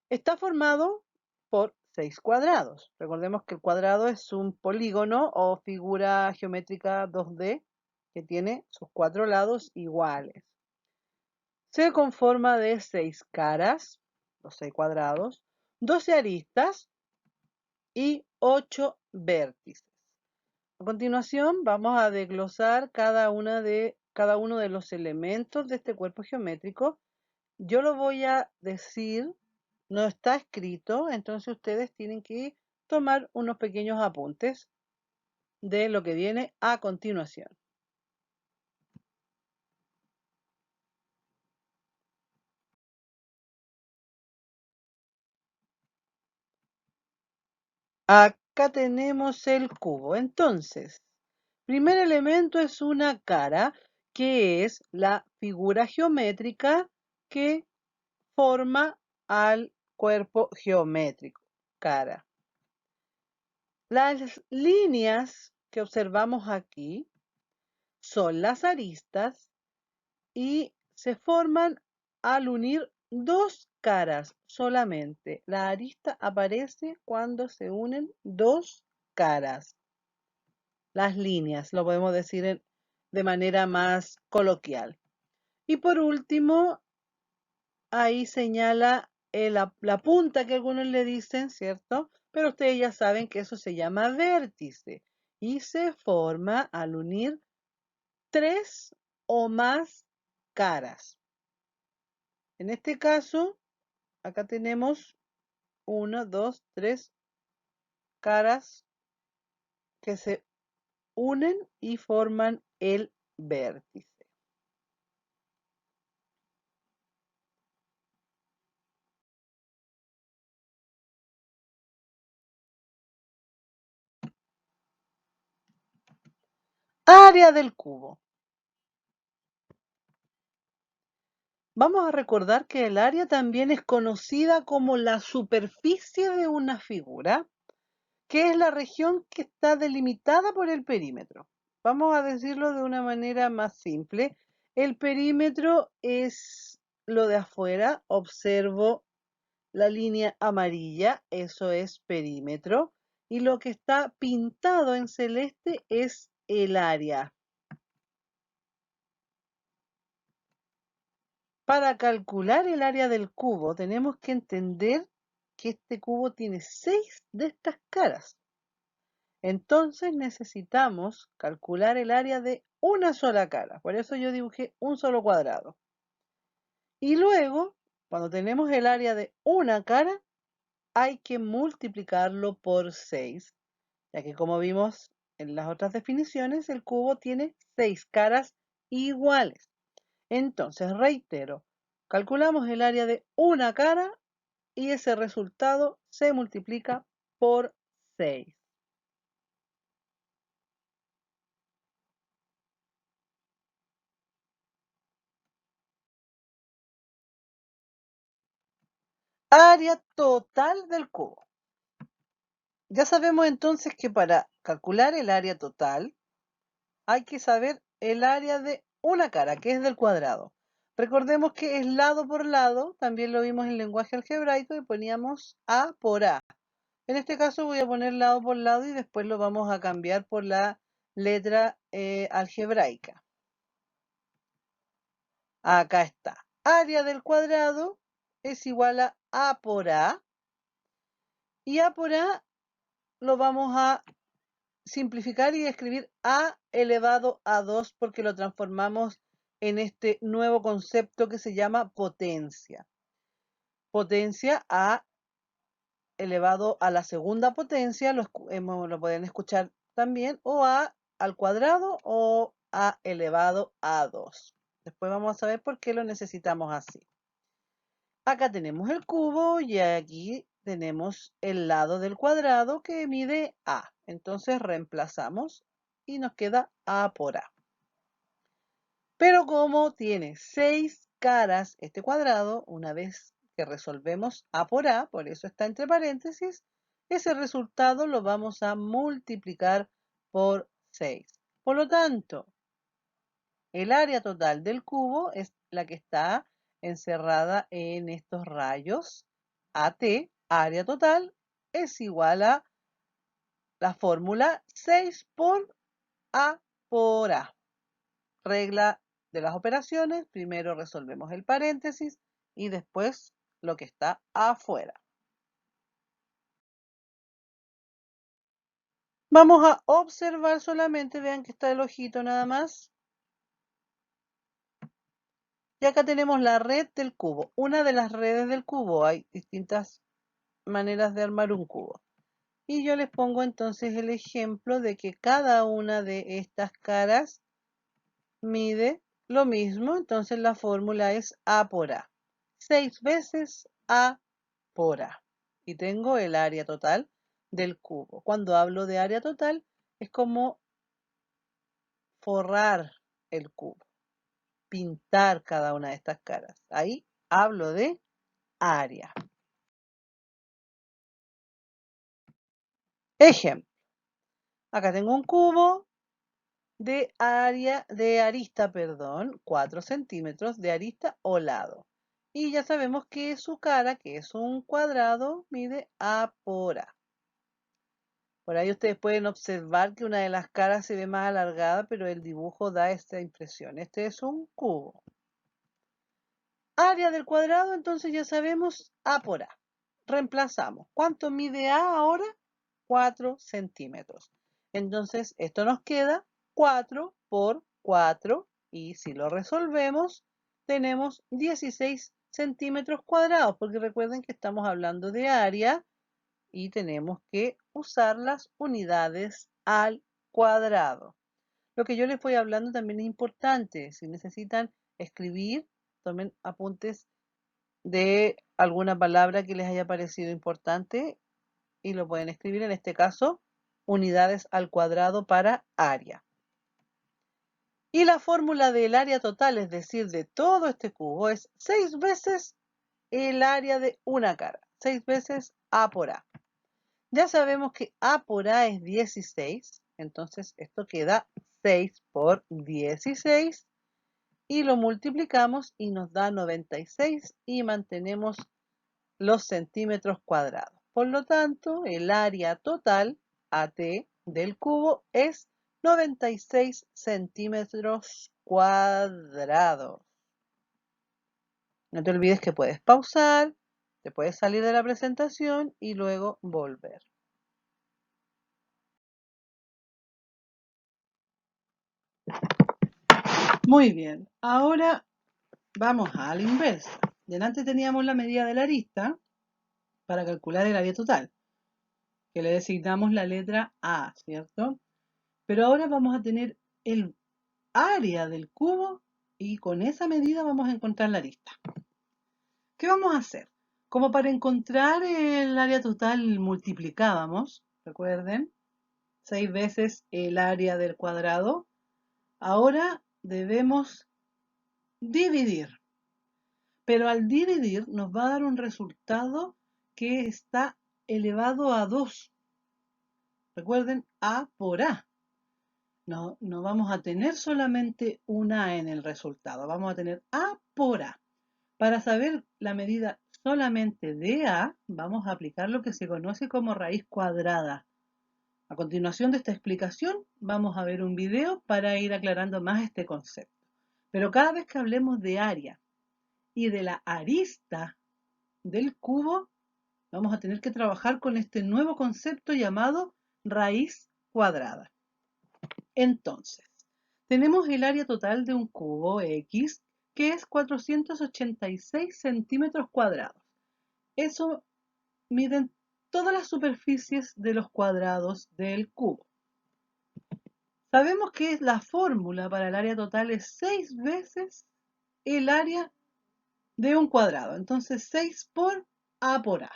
Está formado por 6 cuadrados. Recordemos que el cuadrado es un polígono o figura geométrica 2D que tiene sus 4 lados iguales. Se conforma de 6 caras, los 6 cuadrados, 12 aristas y 8 vértices. A continuación vamos a desglosar cada uno de los elementos de este cuerpo geométrico. Yo lo voy a decir, no está escrito, entonces ustedes tienen que tomar unos pequeños apuntes de lo que viene a continuación. Acá tenemos el cubo. Entonces, primer elemento es una cara, que es la figura geométrica que forma al cuerpo geométrico, cara. Las líneas que observamos aquí son las aristas y se forman al unir dos caras solamente. La arista aparece cuando se unen dos caras. Las líneas, lo podemos decir de manera más coloquial. Y por último, ahí señala la punta que algunos le dicen, ¿cierto? Pero ustedes ya saben que eso se llama vértice y se forma al unir 3 o más caras. En este caso, acá tenemos 1, 2, 3 caras que se unen y forman el vértice. Área del cubo. Vamos a recordar que el área también es conocida como la superficie de una figura, que es la región que está delimitada por el perímetro. Vamos a decirlo de una manera más simple. El perímetro es lo de afuera. Observo la línea amarilla, eso es perímetro. Y lo que está pintado en celeste es el área. Para calcular el área del cubo, tenemos que entender que este cubo tiene 6 de estas caras. Entonces necesitamos calcular el área de una sola cara. Por eso yo dibujé un solo cuadrado. Y luego, cuando tenemos el área de una cara, hay que multiplicarlo por 6, ya que como vimos en las otras definiciones, el cubo tiene 6 caras iguales. Entonces, reitero, calculamos el área de una cara y ese resultado se multiplica por 6. Área total del cubo. Ya sabemos entonces que para calcular el área total hay que saber el área de una cara, que es del cuadrado. Recordemos que es lado por lado, también lo vimos en lenguaje algebraico y poníamos A por A. En este caso voy a poner lado por lado y después lo vamos a cambiar por la letra algebraica. Acá está. Área del cuadrado es igual a A por A. Y A por A lo vamos a simplificar y escribir A elevado a 2 porque lo transformamos en este nuevo concepto que se llama potencia. Potencia A elevado a la segunda potencia, lo pueden escuchar también, o A al cuadrado o A elevado a 2. Después vamos a ver por qué lo necesitamos así. Acá tenemos el cubo y aquí tenemos el lado del cuadrado que mide A. Entonces reemplazamos y nos queda A por A. Pero como tiene 6 caras este cuadrado, una vez que resolvemos A por A, por eso está entre paréntesis, ese resultado lo vamos a multiplicar por 6. Por lo tanto, el área total del cubo es la que está encerrada en estos rayos. AT, área total, es igual a la fórmula 6 por A por A. Regla de las operaciones, primero resolvemos el paréntesis y después lo que está afuera. Vamos a observar solamente, vean que está el ojito nada más. Y acá tenemos la red del cubo, una de las redes del cubo. Hay distintas maneras de armar un cubo. Y yo les pongo entonces el ejemplo de que cada una de estas caras mide lo mismo. Entonces la fórmula es A por A. 6 veces A por A. Y tengo el área total del cubo. Cuando hablo de área total es como forrar el cubo, pintar cada una de estas caras. Ahí hablo de área. Ejemplo. Acá tengo un cubo de arista, 4 centímetros de arista o lado. Y ya sabemos que su cara, que es un cuadrado, mide A por A. Por ahí ustedes pueden observar que una de las caras se ve más alargada, pero el dibujo da esta impresión. Este es un cubo. área del cuadrado, entonces ya sabemos A por A. Reemplazamos. ¿Cuánto mide A ahora? 4 centímetros. Entonces, esto nos queda 4 por 4 y si lo resolvemos, tenemos 16 centímetros cuadrados, porque recuerden que estamos hablando de área y tenemos que usar las unidades al cuadrado. Lo que yo les voy hablando también es importante. Si necesitan escribir, tomen apuntes de alguna palabra que les haya parecido importante y lo pueden escribir, en este caso, unidades al cuadrado para área. Y la fórmula del área total, es decir, de todo este cubo, es 6 veces el área de una cara. 6 veces A por A. Ya sabemos que A por A es 16, entonces esto queda 6 por 16 y lo multiplicamos y nos da 96 y mantenemos los centímetros cuadrados. Por lo tanto, el área total, AT, del cubo es 96 centímetros cuadrados. No te olvides que puedes pausar, te puedes salir de la presentación y luego volver. Muy bien, ahora vamos a la inversa. Delante teníamos la medida de la arista para calcular el área total, que le designamos la letra A, ¿cierto? Pero ahora vamos a tener el área del cubo y con esa medida vamos a encontrar la arista. ¿Qué vamos a hacer? Como para encontrar el área total multiplicábamos, recuerden, 6 veces el área del cuadrado. Ahora debemos dividir. Pero al dividir nos va a dar un resultado que está elevado a 2. Recuerden, A por A. No vamos a tener solamente un A en el resultado, vamos a tener A por A. Para saber la medida solamente de A, vamos a aplicar lo que se conoce como raíz cuadrada. A continuación de esta explicación, vamos a ver un video para ir aclarando más este concepto. Pero cada vez que hablemos de área y de la arista del cubo, vamos a tener que trabajar con este nuevo concepto llamado raíz cuadrada. Entonces, tenemos el área total de un cubo X, que es 486 centímetros cuadrados. Eso miden todas las superficies de los cuadrados del cubo. Sabemos que la fórmula para el área total es 6 veces el área de un cuadrado. Entonces, 6 por A por A.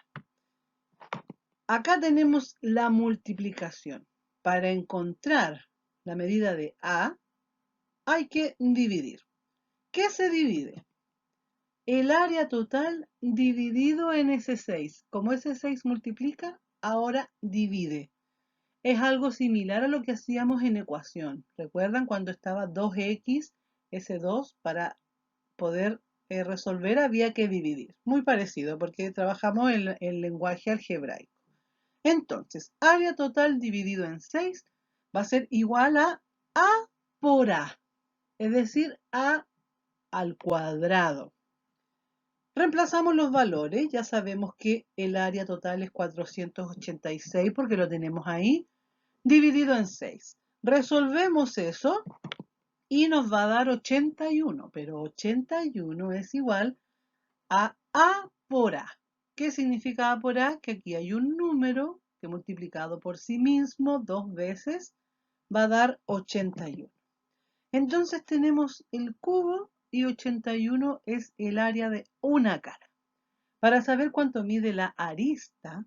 Acá tenemos la multiplicación. Para encontrar la medida de A, hay que dividir. ¿Qué se divide? El área total dividido en ese 6. Como ese 6 multiplica, ahora divide. Es algo similar a lo que hacíamos en ecuación. ¿Recuerdan cuando estaba 2x, ese 2 para poder resolver había que dividir? Muy parecido porque trabajamos en el lenguaje algebraico. Entonces, área total dividido en 6 va a ser igual a A por A, es decir, A al cuadrado. Reemplazamos los valores, ya sabemos que el área total es 486 porque lo tenemos ahí, dividido en 6. Resolvemos eso y nos va a dar 81, pero 81 es igual a A por A. ¿Qué significa A por A? Que aquí hay un número que multiplicado por sí mismo 2 veces va a dar 81. Entonces tenemos el cubo y 81 es el área de una cara. Para saber cuánto mide la arista,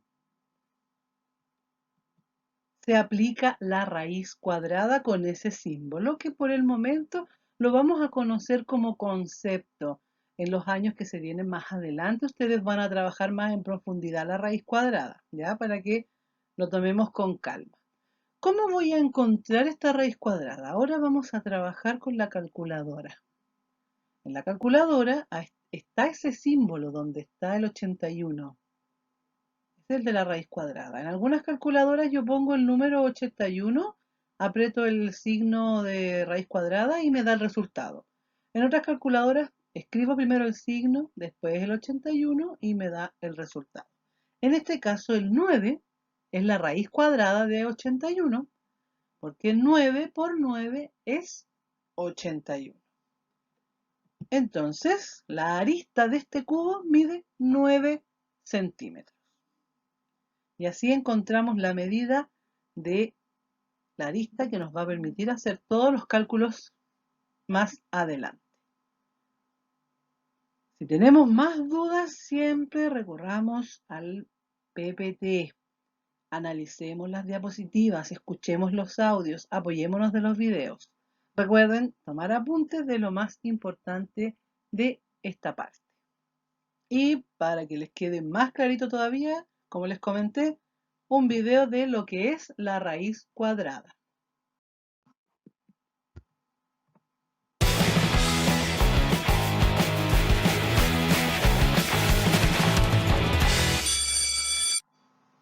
se aplica la raíz cuadrada con ese símbolo que por el momento lo vamos a conocer como concepto. En los años que se vienen más adelante, ustedes van a trabajar más en profundidad la raíz cuadrada, ¿ya? Para que lo tomemos con calma. ¿Cómo voy a encontrar esta raíz cuadrada? Ahora vamos a trabajar con la calculadora. En la calculadora está ese símbolo donde está el 81. Es el de la raíz cuadrada. En algunas calculadoras yo pongo el número 81, aprieto el signo de raíz cuadrada y me da el resultado. En otras calculadoras Escribo primero el signo, después el 81 y me da el resultado. En este caso el 9 es la raíz cuadrada de 81, porque 9 por 9 es 81. Entonces, la arista de este cubo mide 9 centímetros. Y así encontramos la medida de la arista que nos va a permitir hacer todos los cálculos más adelante. Si tenemos más dudas, siempre recurramos al PPT. Analicemos las diapositivas, escuchemos los audios, apoyémonos de los videos. Recuerden tomar apuntes de lo más importante de esta parte. Y para que les quede más clarito todavía, como les comenté, un video de lo que es la raíz cuadrada.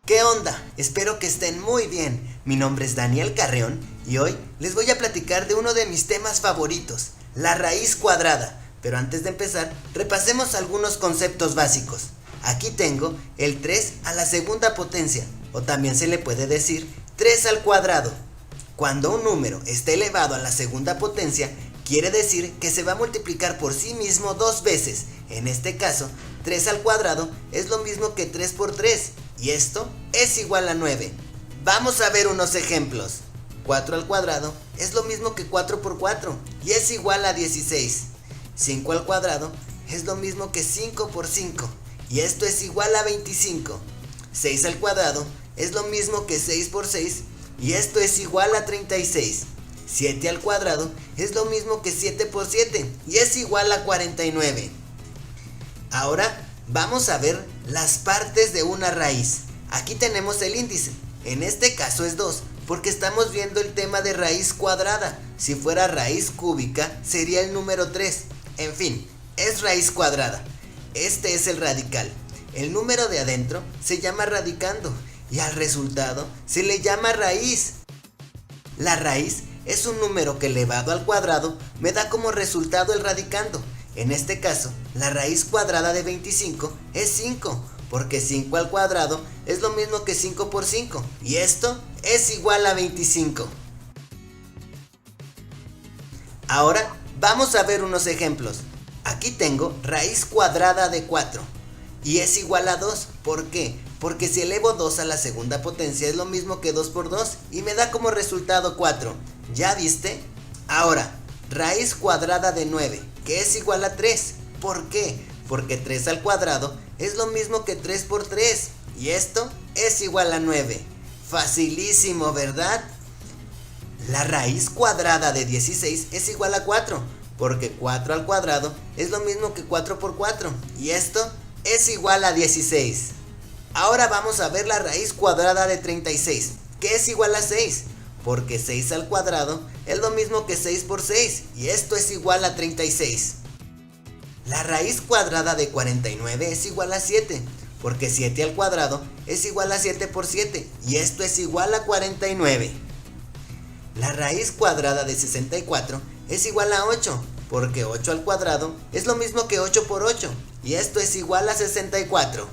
¿Qué onda? Espero que estén muy bien. Mi nombre es Daniel Carreón y hoy les voy a platicar de uno de mis temas favoritos, la raíz cuadrada. Pero antes de empezar, repasemos algunos conceptos básicos. Aquí tengo el 3 a la segunda potencia, o también se le puede decir 3 al cuadrado. Cuando un número está elevado a la segunda potencia, quiere decir que se va a multiplicar por sí mismo dos veces. En este caso, 3 al cuadrado es lo mismo que 3 por 3, y esto es igual a 9. Vamos a ver unos ejemplos. 4 al cuadrado es lo mismo que 4 por 4, y es igual a 16. 5 al cuadrado es lo mismo que 5 por 5, y esto es igual a 25. 6 al cuadrado es lo mismo que 6 por 6, y esto es igual a 36. 7 al cuadrado es lo mismo que 7 por 7, y es igual a 49. Ahora vamos a ver las partes de una raíz. Aquí tenemos el índice. En este caso es 2, porque estamos viendo el tema de raíz cuadrada. Si fuera raíz cúbica, sería el número 3. En fin, es raíz cuadrada. Este es el radical. El número de adentro se llama radicando y al resultado se le llama raíz. La raíz es un número que elevado al cuadrado me da como resultado el radicando. En este caso, la raíz cuadrada de 25 es 5, porque 5 al cuadrado es lo mismo que 5 por 5, y esto es igual a 25. Ahora vamos a ver unos ejemplos. Aquí tengo raíz cuadrada de 4, y es igual a 2. ¿Por qué? Porque si elevo 2 a la segunda potencia es lo mismo que 2 por 2, y me da como resultado 4. ¿Ya viste? Ahora, raíz cuadrada de 9, que es igual a 3. ¿Por qué? Porque 3 al cuadrado es lo mismo que 3 por 3, y esto es igual a 9. Facilísimo, ¿verdad? La raíz cuadrada de 16 es igual a 4, porque 4 al cuadrado es lo mismo que 4 por 4, y esto es igual a 16. Ahora vamos a ver la raíz cuadrada de 36, que es igual a 6, porque 6 al cuadrado es lo mismo que 6 por 6, y esto es igual a 36. La raíz cuadrada de 49 es igual a 7, porque 7 al cuadrado es igual a 7 por 7, y esto es igual a 49. La raíz cuadrada de 64 es igual a 8, porque 8 al cuadrado es lo mismo que 8 por 8, y esto es igual a 64.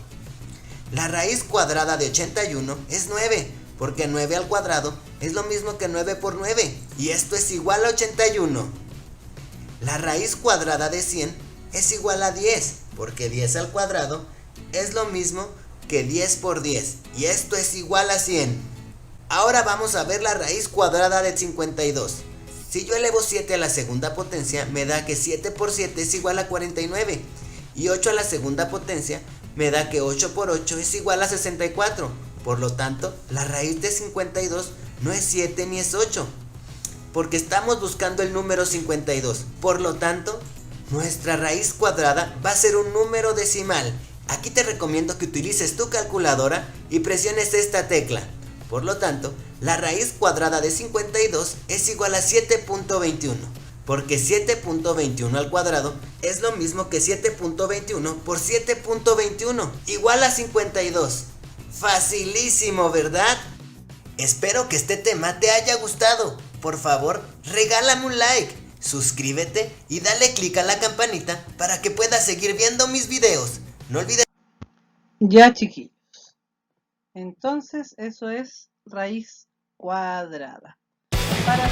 La raíz cuadrada de 81 es 9, porque 9 al cuadrado es lo mismo que 9 por 9, y esto es igual a 81. La raíz cuadrada de 100 es igual a 10, porque 10 al cuadrado es lo mismo que 10 por 10, y esto es igual a 100. Ahora vamos a ver la raíz cuadrada de 52. Si yo elevo 7 a la segunda potencia, me da que 7 por 7 es igual a 49, y 8 a la segunda potencia me da que 8 por 8 es igual a 64. Por lo tanto, la raíz de 52 no es 7 ni es 8, porque estamos buscando el número 52. Por lo tanto, nuestra raíz cuadrada va a ser un número decimal. Aquí te recomiendo que utilices tu calculadora y presiones esta tecla. Por lo tanto, la raíz cuadrada de 52 es igual a 7.21, porque 7.21 al cuadrado es lo mismo que 7.21 por 7.21, igual a 52. Facilísimo, ¿verdad? Espero que este tema te haya gustado. Por favor, regálame un like, suscríbete y dale click a la campanita para que puedas seguir viendo mis videos. No olvides. Ya, chiquillos. Entonces, eso es raíz cuadrada. Para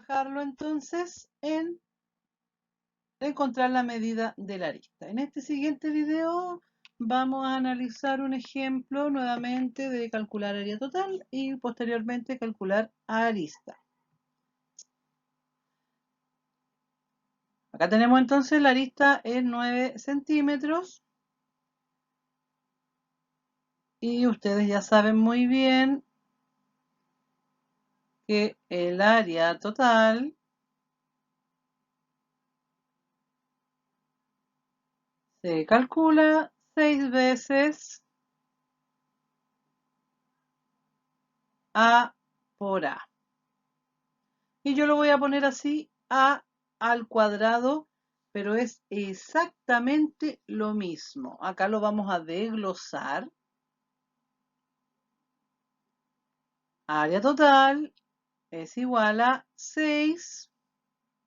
trabajarlo entonces en encontrar la medida de la arista. En este siguiente video vamos a analizar un ejemplo nuevamente de calcular área total y posteriormente calcular arista. Acá tenemos entonces la arista en 9 centímetros. Y ustedes ya saben muy bien que el área total se calcula 6 veces A por A. Y yo lo voy a poner así, A al cuadrado, pero es exactamente lo mismo. Acá lo vamos a desglosar. Área total es igual a 6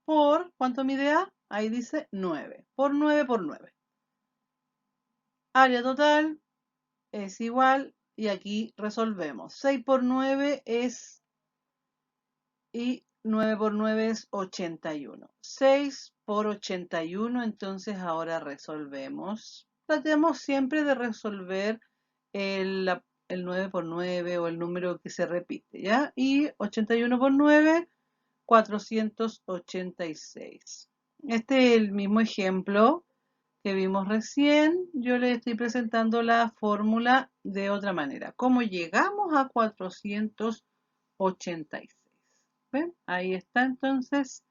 por, ¿cuánto mide A? Ahí dice 9, por 9 por 9. Área total es igual, y aquí resolvemos. 6 por 9 es, y 9 por 9 es 81. 6 por 81, entonces ahora resolvemos. Tratemos siempre de resolver el 9 por 9 o el número que se repite, ¿ya? Y 81 por 9, 486. Este es el mismo ejemplo que vimos recién. Yo les estoy presentando la fórmula de otra manera. ¿Cómo llegamos a 486? ¿Ven? Ahí está entonces,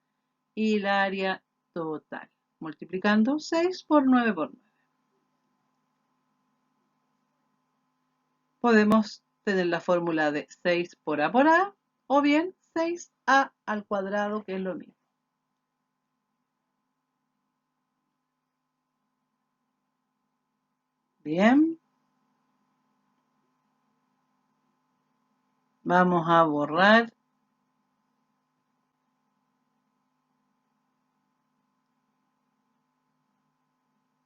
y el área total, multiplicando 6 por 9 por 9. Podemos tener la fórmula de 6 por A, o bien 6A al cuadrado, que es lo mismo. Bien. Vamos a borrar.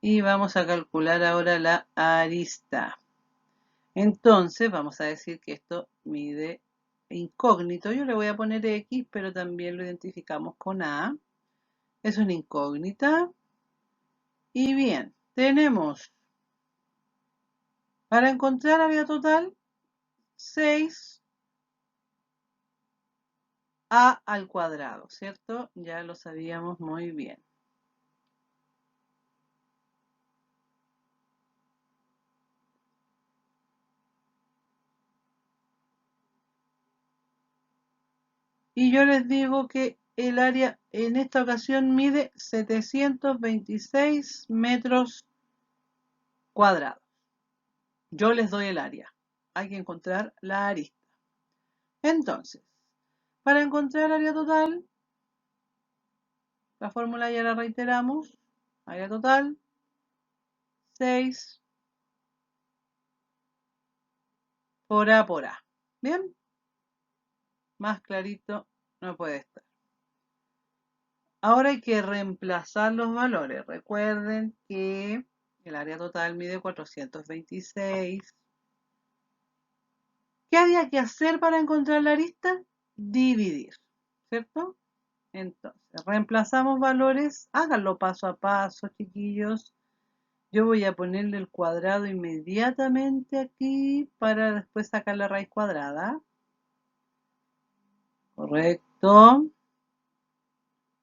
Y vamos a calcular ahora la arista. Entonces vamos a decir que esto mide incógnito. Yo le voy a poner X, pero también lo identificamos con A. Es una incógnita. Y bien, tenemos, para encontrar área total, 6A al cuadrado, ¿cierto? Ya lo sabíamos muy bien. Y yo les digo que el área en esta ocasión mide 726 metros cuadrados. Yo les doy el área. Hay que encontrar la arista. Entonces, para encontrar el área total, la fórmula ya la reiteramos. Área total, 6 por A por A. ¿Bien? Más clarito no puede estar. Ahora hay que reemplazar los valores. Recuerden que el área total mide 426. ¿Qué había que hacer para encontrar la arista? Dividir, ¿cierto? Entonces, reemplazamos valores. Háganlo paso a paso, chiquillos. Yo voy a ponerle el cuadrado inmediatamente aquí para después sacar la raíz cuadrada. Correcto.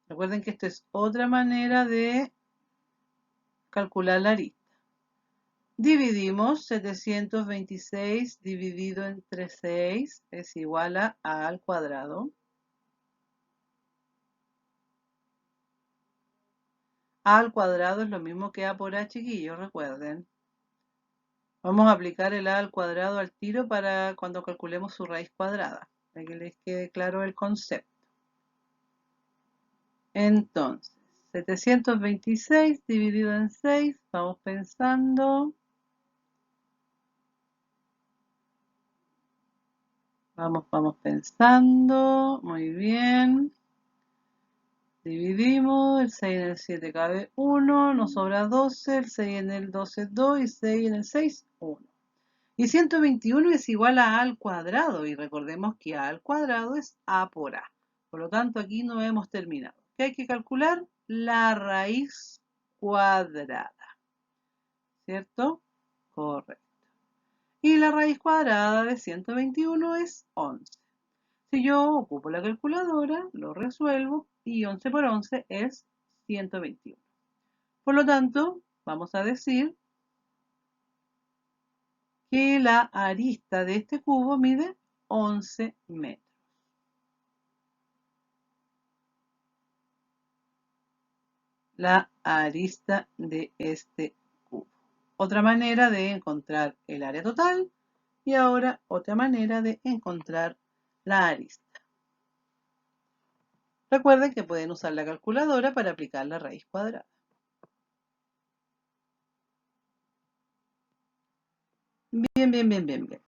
Recuerden que esta es otra manera de calcular la arista. Dividimos 726 dividido entre 6 es igual a al cuadrado. A al cuadrado es lo mismo que A por A, chiquillos, recuerden. Vamos a aplicar el A al cuadrado al tiro para cuando calculemos su raíz cuadrada, para que les quede claro el concepto. Entonces, 726 dividido en 6, vamos pensando. Vamos pensando, muy bien. Dividimos, el 6 en el 7 cabe 1, nos sobra 12, el 6 en el 12 2 y 6 en el 6 1. Y 121 es igual a al cuadrado, y recordemos que a al cuadrado es a por a. Por lo tanto, aquí no hemos terminado. ¿Qué hay que calcular? La raíz cuadrada. ¿Cierto? Correcto. Y la raíz cuadrada de 121 es 11. Si yo ocupo la calculadora, lo resuelvo, y 11 por 11 es 121. Por lo tanto, vamos a decir que la arista de este cubo mide 11 metros. La arista de este cubo. Otra manera de encontrar el área total y ahora otra manera de encontrar la arista. Recuerden que pueden usar la calculadora para aplicar la raíz cuadrada. Bien.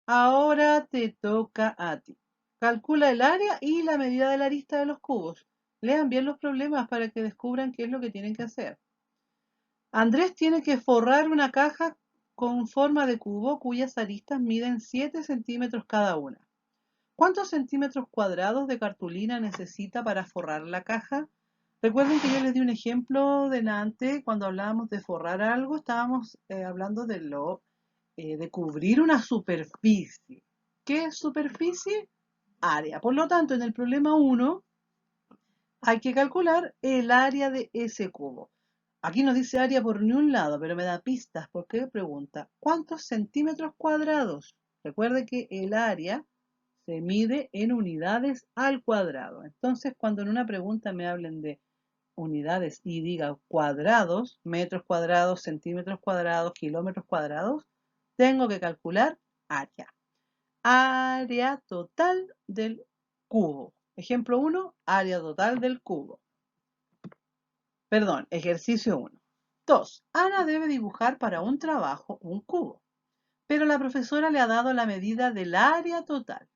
Ahora te toca a ti. Calcula el área y la medida de la arista de los cubos. Lean bien los problemas para que descubran qué es lo que tienen que hacer. Andrés tiene que forrar una caja con forma de cubo cuyas aristas miden 7 centímetros cada una. ¿Cuántos centímetros cuadrados de cartulina necesita para forrar la caja? Recuerden que yo les di un ejemplo delante cuando hablábamos de forrar algo, estábamos hablando de cubrir una superficie. ¿Qué es superficie? Área. Por lo tanto, en el problema 1 hay que calcular el área de ese cubo. Aquí no dice área por ni un lado, pero me da pistas porque pregunta, ¿cuántos centímetros cuadrados? Recuerde que el área se mide en unidades al cuadrado. Entonces, cuando en una pregunta me hablen de unidades y diga cuadrados, metros cuadrados, centímetros cuadrados, kilómetros cuadrados, tengo que calcular área. Área total del cubo. Ejemplo 1, área total del cubo. Perdón, ejercicio 1. 2. Ana debe dibujar para un trabajo un cubo, pero la profesora le ha dado la medida del área total.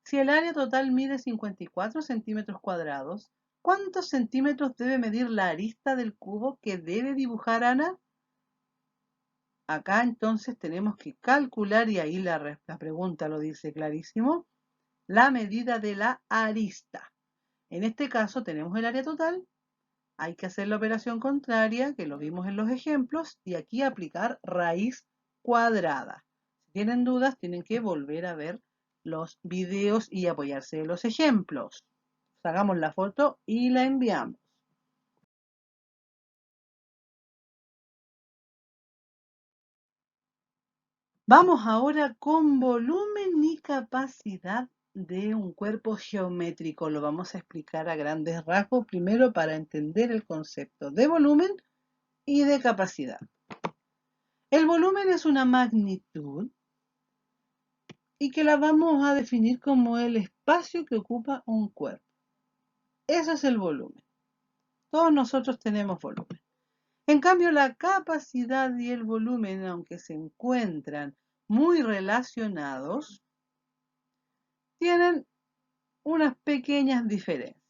Si el área total mide 54 centímetros cuadrados, ¿cuántos centímetros debe medir la arista del cubo que debe dibujar Ana? Acá entonces tenemos que calcular, y ahí la pregunta lo dice clarísimo, la medida de la arista. En este caso tenemos el área total, hay que hacer la operación contraria, que lo vimos en los ejemplos, y aquí aplicar raíz cuadrada. Si tienen dudas, tienen que volver a ver los videos y apoyarse de los ejemplos. Hagamos la foto y la enviamos. Vamos ahora con volumen y capacidad de un cuerpo geométrico. Lo vamos a explicar a grandes rasgos primero para entender el concepto de volumen y de capacidad. El volumen es una magnitud y que la vamos a definir como el espacio que ocupa un cuerpo. Eso es el volumen. Todos nosotros tenemos volumen. En cambio, la capacidad y el volumen, aunque se encuentran muy relacionados, tienen unas pequeñas diferencias.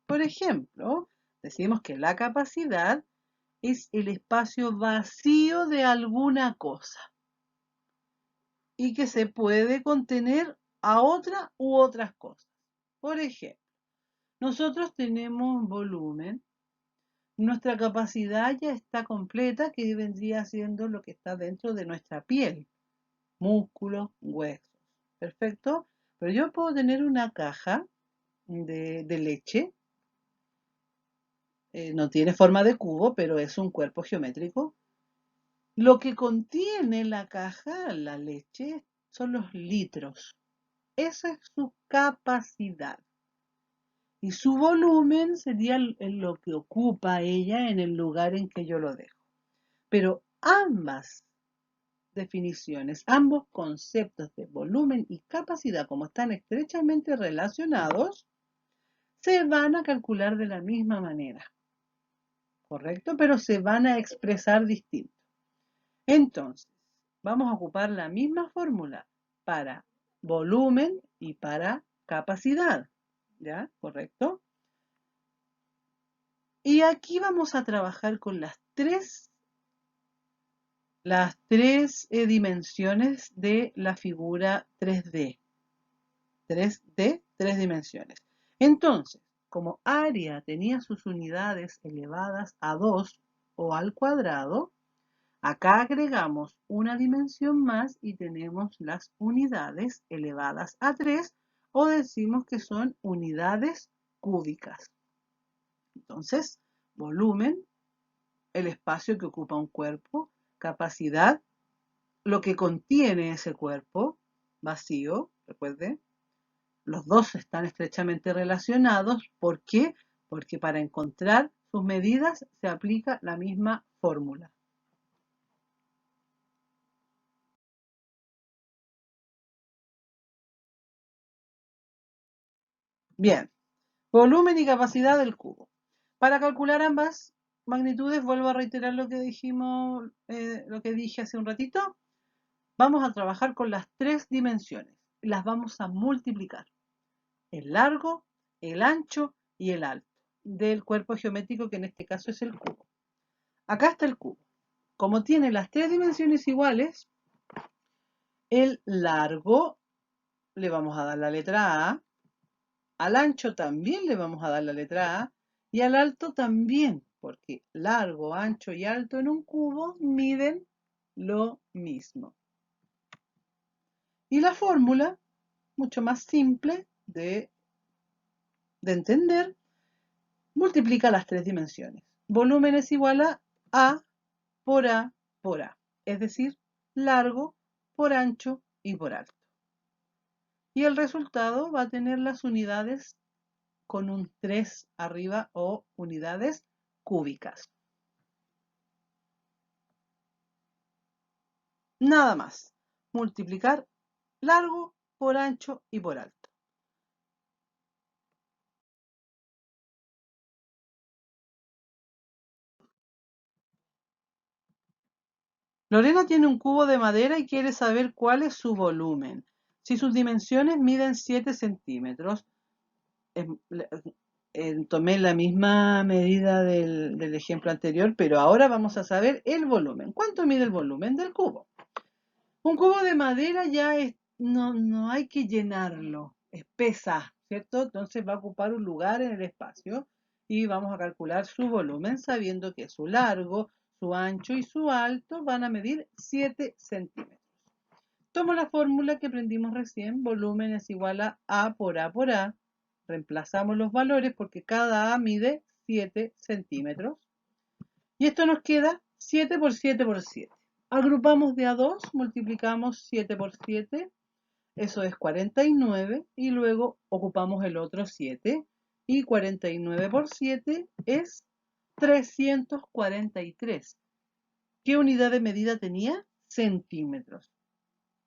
Por ejemplo, decimos que la capacidad es el espacio vacío de alguna cosa y que se puede contener a otra u otras cosas. Por ejemplo, nosotros tenemos volumen, nuestra capacidad ya está completa, que vendría siendo lo que está dentro de nuestra piel, músculos, huesos. Perfecto, pero yo puedo tener una caja de leche, no tiene forma de cubo, pero es un cuerpo geométrico. Lo que contiene la caja, la leche, son los litros. Esa es su capacidad. Y su volumen sería lo que ocupa ella en el lugar en que yo lo dejo. Pero ambas definiciones, ambos conceptos de volumen y capacidad, como están estrechamente relacionados, se van a calcular de la misma manera. ¿Correcto? Pero se van a expresar distinto. Entonces, vamos a ocupar la misma fórmula para volumen y para capacidad. ¿Ya? ¿Correcto? Y aquí vamos a trabajar con las tres dimensiones de la figura 3D. 3D, 3 dimensiones. Entonces, como área tenía sus unidades elevadas a 2 o al cuadrado, acá agregamos una dimensión más y tenemos las unidades elevadas a 3 o decimos que son unidades cúbicas. Entonces, volumen, el espacio que ocupa un cuerpo, capacidad, lo que contiene ese cuerpo, vacío, recuerden, los dos están estrechamente relacionados. ¿Por qué? Porque para encontrar sus medidas se aplica la misma fórmula. Bien, volumen y capacidad del cubo. Para calcular ambas magnitudes, vuelvo a reiterar lo que dijimos, lo que dije hace un ratito. vamos a trabajar con las tres dimensiones. Las vamos a multiplicar. El largo, el ancho y el alto del cuerpo geométrico, que en este caso es el cubo. Acá está el cubo. Como tiene las tres dimensiones iguales, el largo le vamos a dar la letra A, al ancho también le vamos a dar la letra A y al alto también, porque largo, ancho y alto en un cubo miden lo mismo. Y la fórmula, mucho más simple de entender, multiplica las tres dimensiones. Volumen es igual a por A por A, es decir, largo por ancho y por alto. Y el resultado va a tener las unidades con un 3 arriba o unidades cúbicas. Nada más. Multiplicar largo por ancho y por alto. Lorena tiene un cubo de madera y quiere saber cuál es su volumen. Si sus dimensiones miden 7 centímetros, tomé la misma medida del ejemplo anterior, pero ahora vamos a saber el volumen. ¿Cuánto mide el volumen del cubo? Un cubo de madera ya no hay que llenarlo, es pesa, ¿cierto? Entonces va a ocupar un lugar en el espacio y vamos a calcular su volumen sabiendo que su largo, su ancho y su alto van a medir 7 centímetros. Tomo la fórmula que aprendimos recién, volumen es igual a A por A por A. Reemplazamos los valores porque cada A mide 7 centímetros. Y esto nos queda 7 por 7 por 7. Agrupamos de a 2, multiplicamos 7 por 7, eso es 49, y luego ocupamos el otro 7, y 49 por 7 es 343. ¿Qué unidad de medida tenía? Centímetros.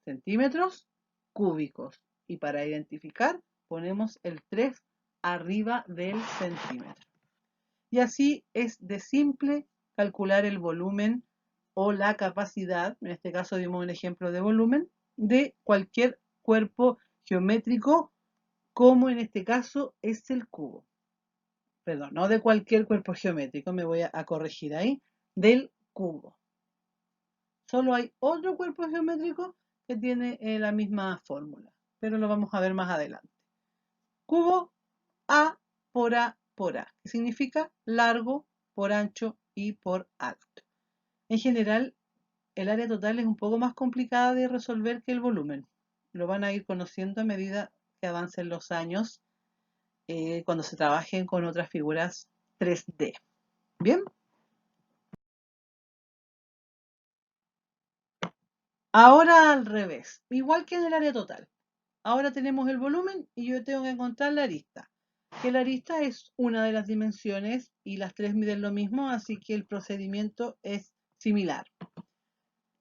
Centímetros cúbicos. Y para identificar ponemos el 3 arriba del centímetro. Y así es de simple calcular el volumen o la capacidad, en este caso dimos un ejemplo de volumen, de cualquier cuerpo geométrico, como en este caso es el cubo. Perdón, no de cualquier cuerpo geométrico, me voy a corregir ahí, del cubo. Solo hay otro cuerpo geométrico que tiene la misma fórmula, pero lo vamos a ver más adelante. Cubo A por A por A, que significa largo por ancho y por alto. En general, el área total es un poco más complicada de resolver que el volumen. Lo van a ir conociendo a medida que avancen los años, cuando se trabajen con otras figuras 3D. ¿Bien? Ahora al revés, igual que en el área total. Ahora tenemos el volumen y yo tengo que encontrar la arista. Que la arista es una de las dimensiones y las tres miden lo mismo, así que el procedimiento es similar.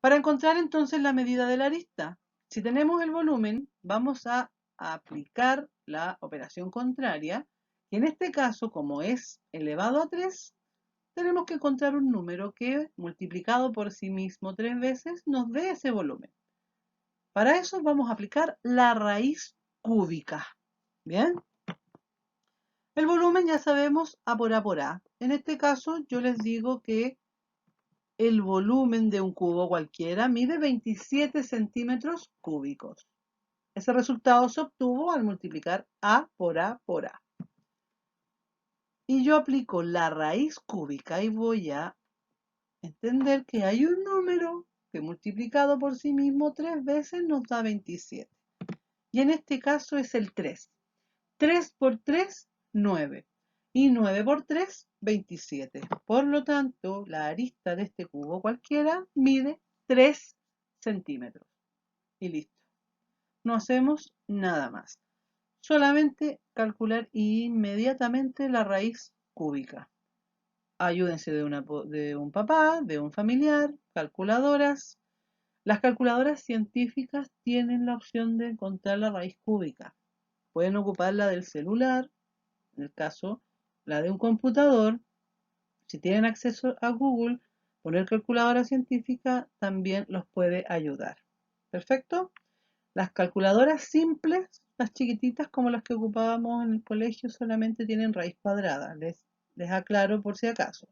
Para encontrar entonces la medida de la arista, si tenemos el volumen, vamos a aplicar la operación contraria, y en este caso, como es elevado a 3, tenemos que encontrar un número que, multiplicado por sí mismo 3 veces, nos dé ese volumen. Para eso vamos a aplicar la raíz cúbica. ¿Bien? El volumen ya sabemos A por A por A. En este caso yo les digo que el volumen de un cubo cualquiera mide 27 centímetros cúbicos. Ese resultado se obtuvo al multiplicar A por A por A. Y yo aplico la raíz cúbica y voy a entender que hay un número que multiplicado por sí mismo 3 veces nos da 27. Y en este caso es el 3. 3 por 3, 9. Y 9 por 3, 27. Por lo tanto, la arista de este cubo cualquiera mide 3 centímetros. Y listo. No hacemos nada más. Solamente calcular inmediatamente la raíz cúbica. Ayúdense de un papá, de un familiar, calculadoras. Las calculadoras científicas tienen la opción de encontrar la raíz cúbica. Pueden ocupar la del celular, en el caso, la de un computador. Si tienen acceso a Google, poner calculadora científica también los puede ayudar. ¿Perfecto? Las calculadoras simples, las chiquititas como las que ocupábamos en el colegio, solamente tienen raíz cuadrada. Les aclaro por si acaso.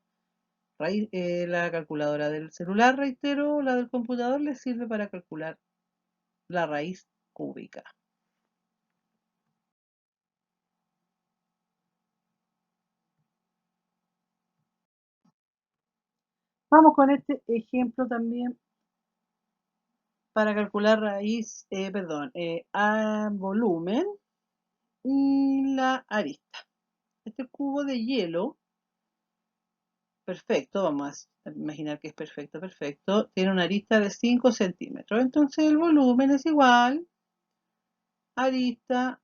La calculadora del celular, reitero, la del computador, les sirve para calcular la raíz cúbica. Vamos con este ejemplo también para calcular volumen y la arista. Este cubo de hielo, perfecto, vamos a imaginar que es perfecto, tiene una arista de 5 centímetros. Entonces el volumen es igual arista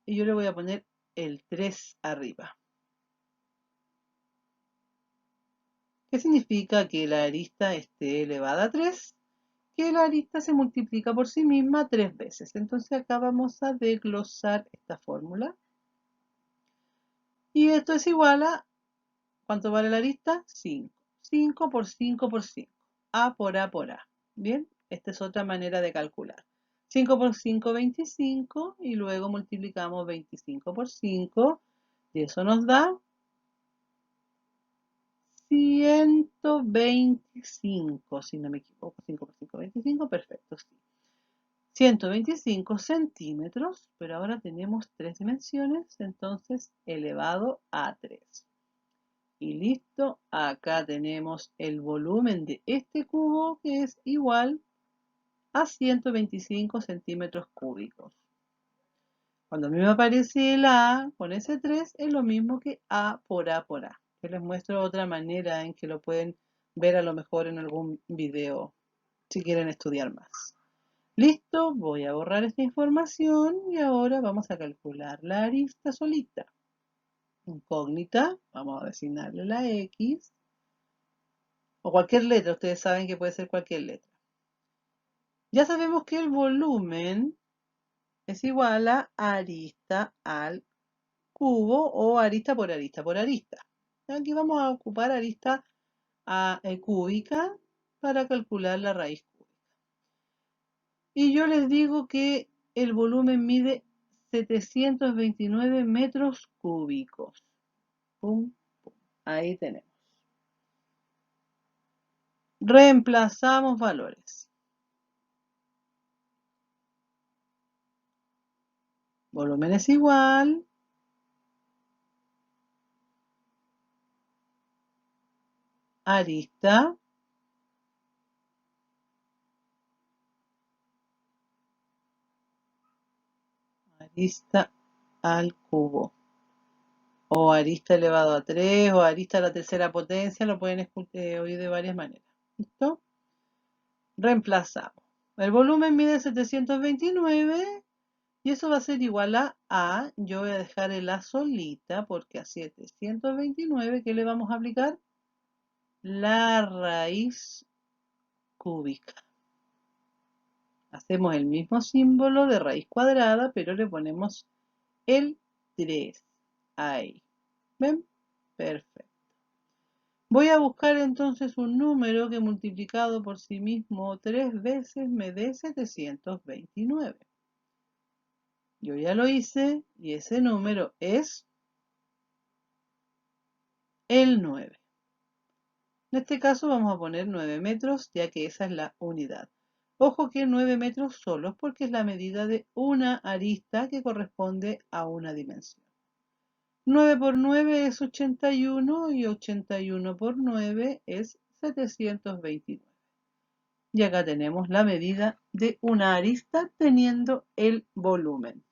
y yo le voy a poner el 3 arriba. ¿Qué significa que la arista esté elevada a 3? Que la arista se multiplica por sí misma 3 veces. Entonces acá vamos a desglosar esta fórmula. Y esto es igual a, ¿cuánto vale la arista? 5. 5 por 5 por 5. A por A por A. Bien, esta es otra manera de calcular. 5 por 5, 25. Y luego multiplicamos 25 por 5. Y eso nos da 125, si no me equivoco. 5 por 5, 25. Perfecto, sí. 125 centímetros, pero ahora tenemos 3 dimensiones, entonces elevado a 3. Y listo, acá tenemos el volumen de este cubo que es igual a 125 centímetros cúbicos. Cuando a mí me aparece el A con ese 3 es lo mismo que A por A por A. Yo les muestro otra manera en que lo pueden ver a lo mejor en algún video si quieren estudiar más. Listo, voy a borrar esta información y ahora vamos a calcular la arista solita. Incógnita, vamos a designarle la X o cualquier letra, ustedes saben que puede ser cualquier letra. Ya sabemos que el volumen es igual a arista al cubo o arista por arista por arista. Aquí vamos a ocupar arista cúbica para calcular la raíz cúbica. Y yo les digo que el volumen mide 729 metros cúbicos. Pum, pum. Ahí tenemos. Reemplazamos valores. Volumen es igual arista al cubo. O arista elevado a 3 o arista a la tercera potencia, lo pueden oír de varias maneras. ¿Listo? Reemplazamos. El volumen mide 729 y eso va a ser igual a, yo voy a dejar el A solita porque a 729, ¿qué le vamos a aplicar? La raíz cúbica. Hacemos el mismo símbolo de raíz cuadrada, pero le ponemos el 3 ahí. ¿Ven? Perfecto. Voy a buscar entonces un número que multiplicado por sí mismo 3 veces me dé 729. Yo ya lo hice y ese número es el 9. En este caso vamos a poner 9 metros, ya que esa es la unidad. Ojo que 9 metros solos porque es la medida de una arista que corresponde a una dimensión. 9 por 9 es 81 y 81 por 9 es 729. Y acá tenemos la medida de una arista teniendo el volumen.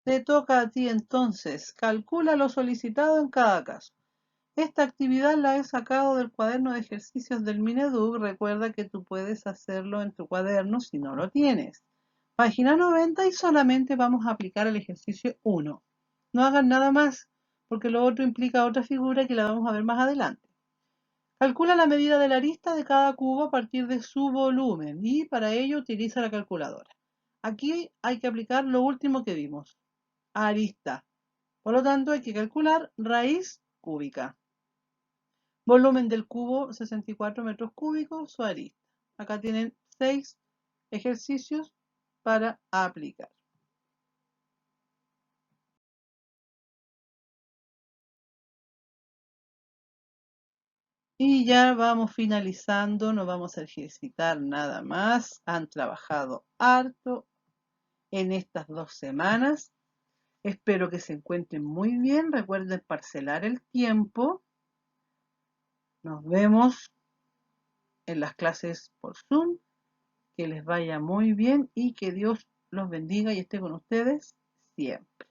Te toca a ti entonces. Calcula lo solicitado en cada caso. Esta actividad la he sacado del cuaderno de ejercicios del Mineduc. Recuerda que tú puedes hacerlo en tu cuaderno si no lo tienes. Página 90 y solamente vamos a aplicar el ejercicio 1. No hagan nada más, porque lo otro implica otra figura que la vamos a ver más adelante. Calcula la medida de la arista de cada cubo a partir de su volumen y para ello utiliza la calculadora. Aquí hay que aplicar lo último que vimos, arista. Por lo tanto hay que calcular raíz cúbica. Volumen del cubo 64 metros cúbicos, su arista. Acá tienen 6 ejercicios para aplicar. Y ya vamos finalizando, no vamos a ejercitar nada más. Han trabajado harto en estas 2 semanas. Espero que se encuentren muy bien. Recuerden parcelar el tiempo. Nos vemos en las clases por Zoom. Que les vaya muy bien y que Dios los bendiga y esté con ustedes siempre.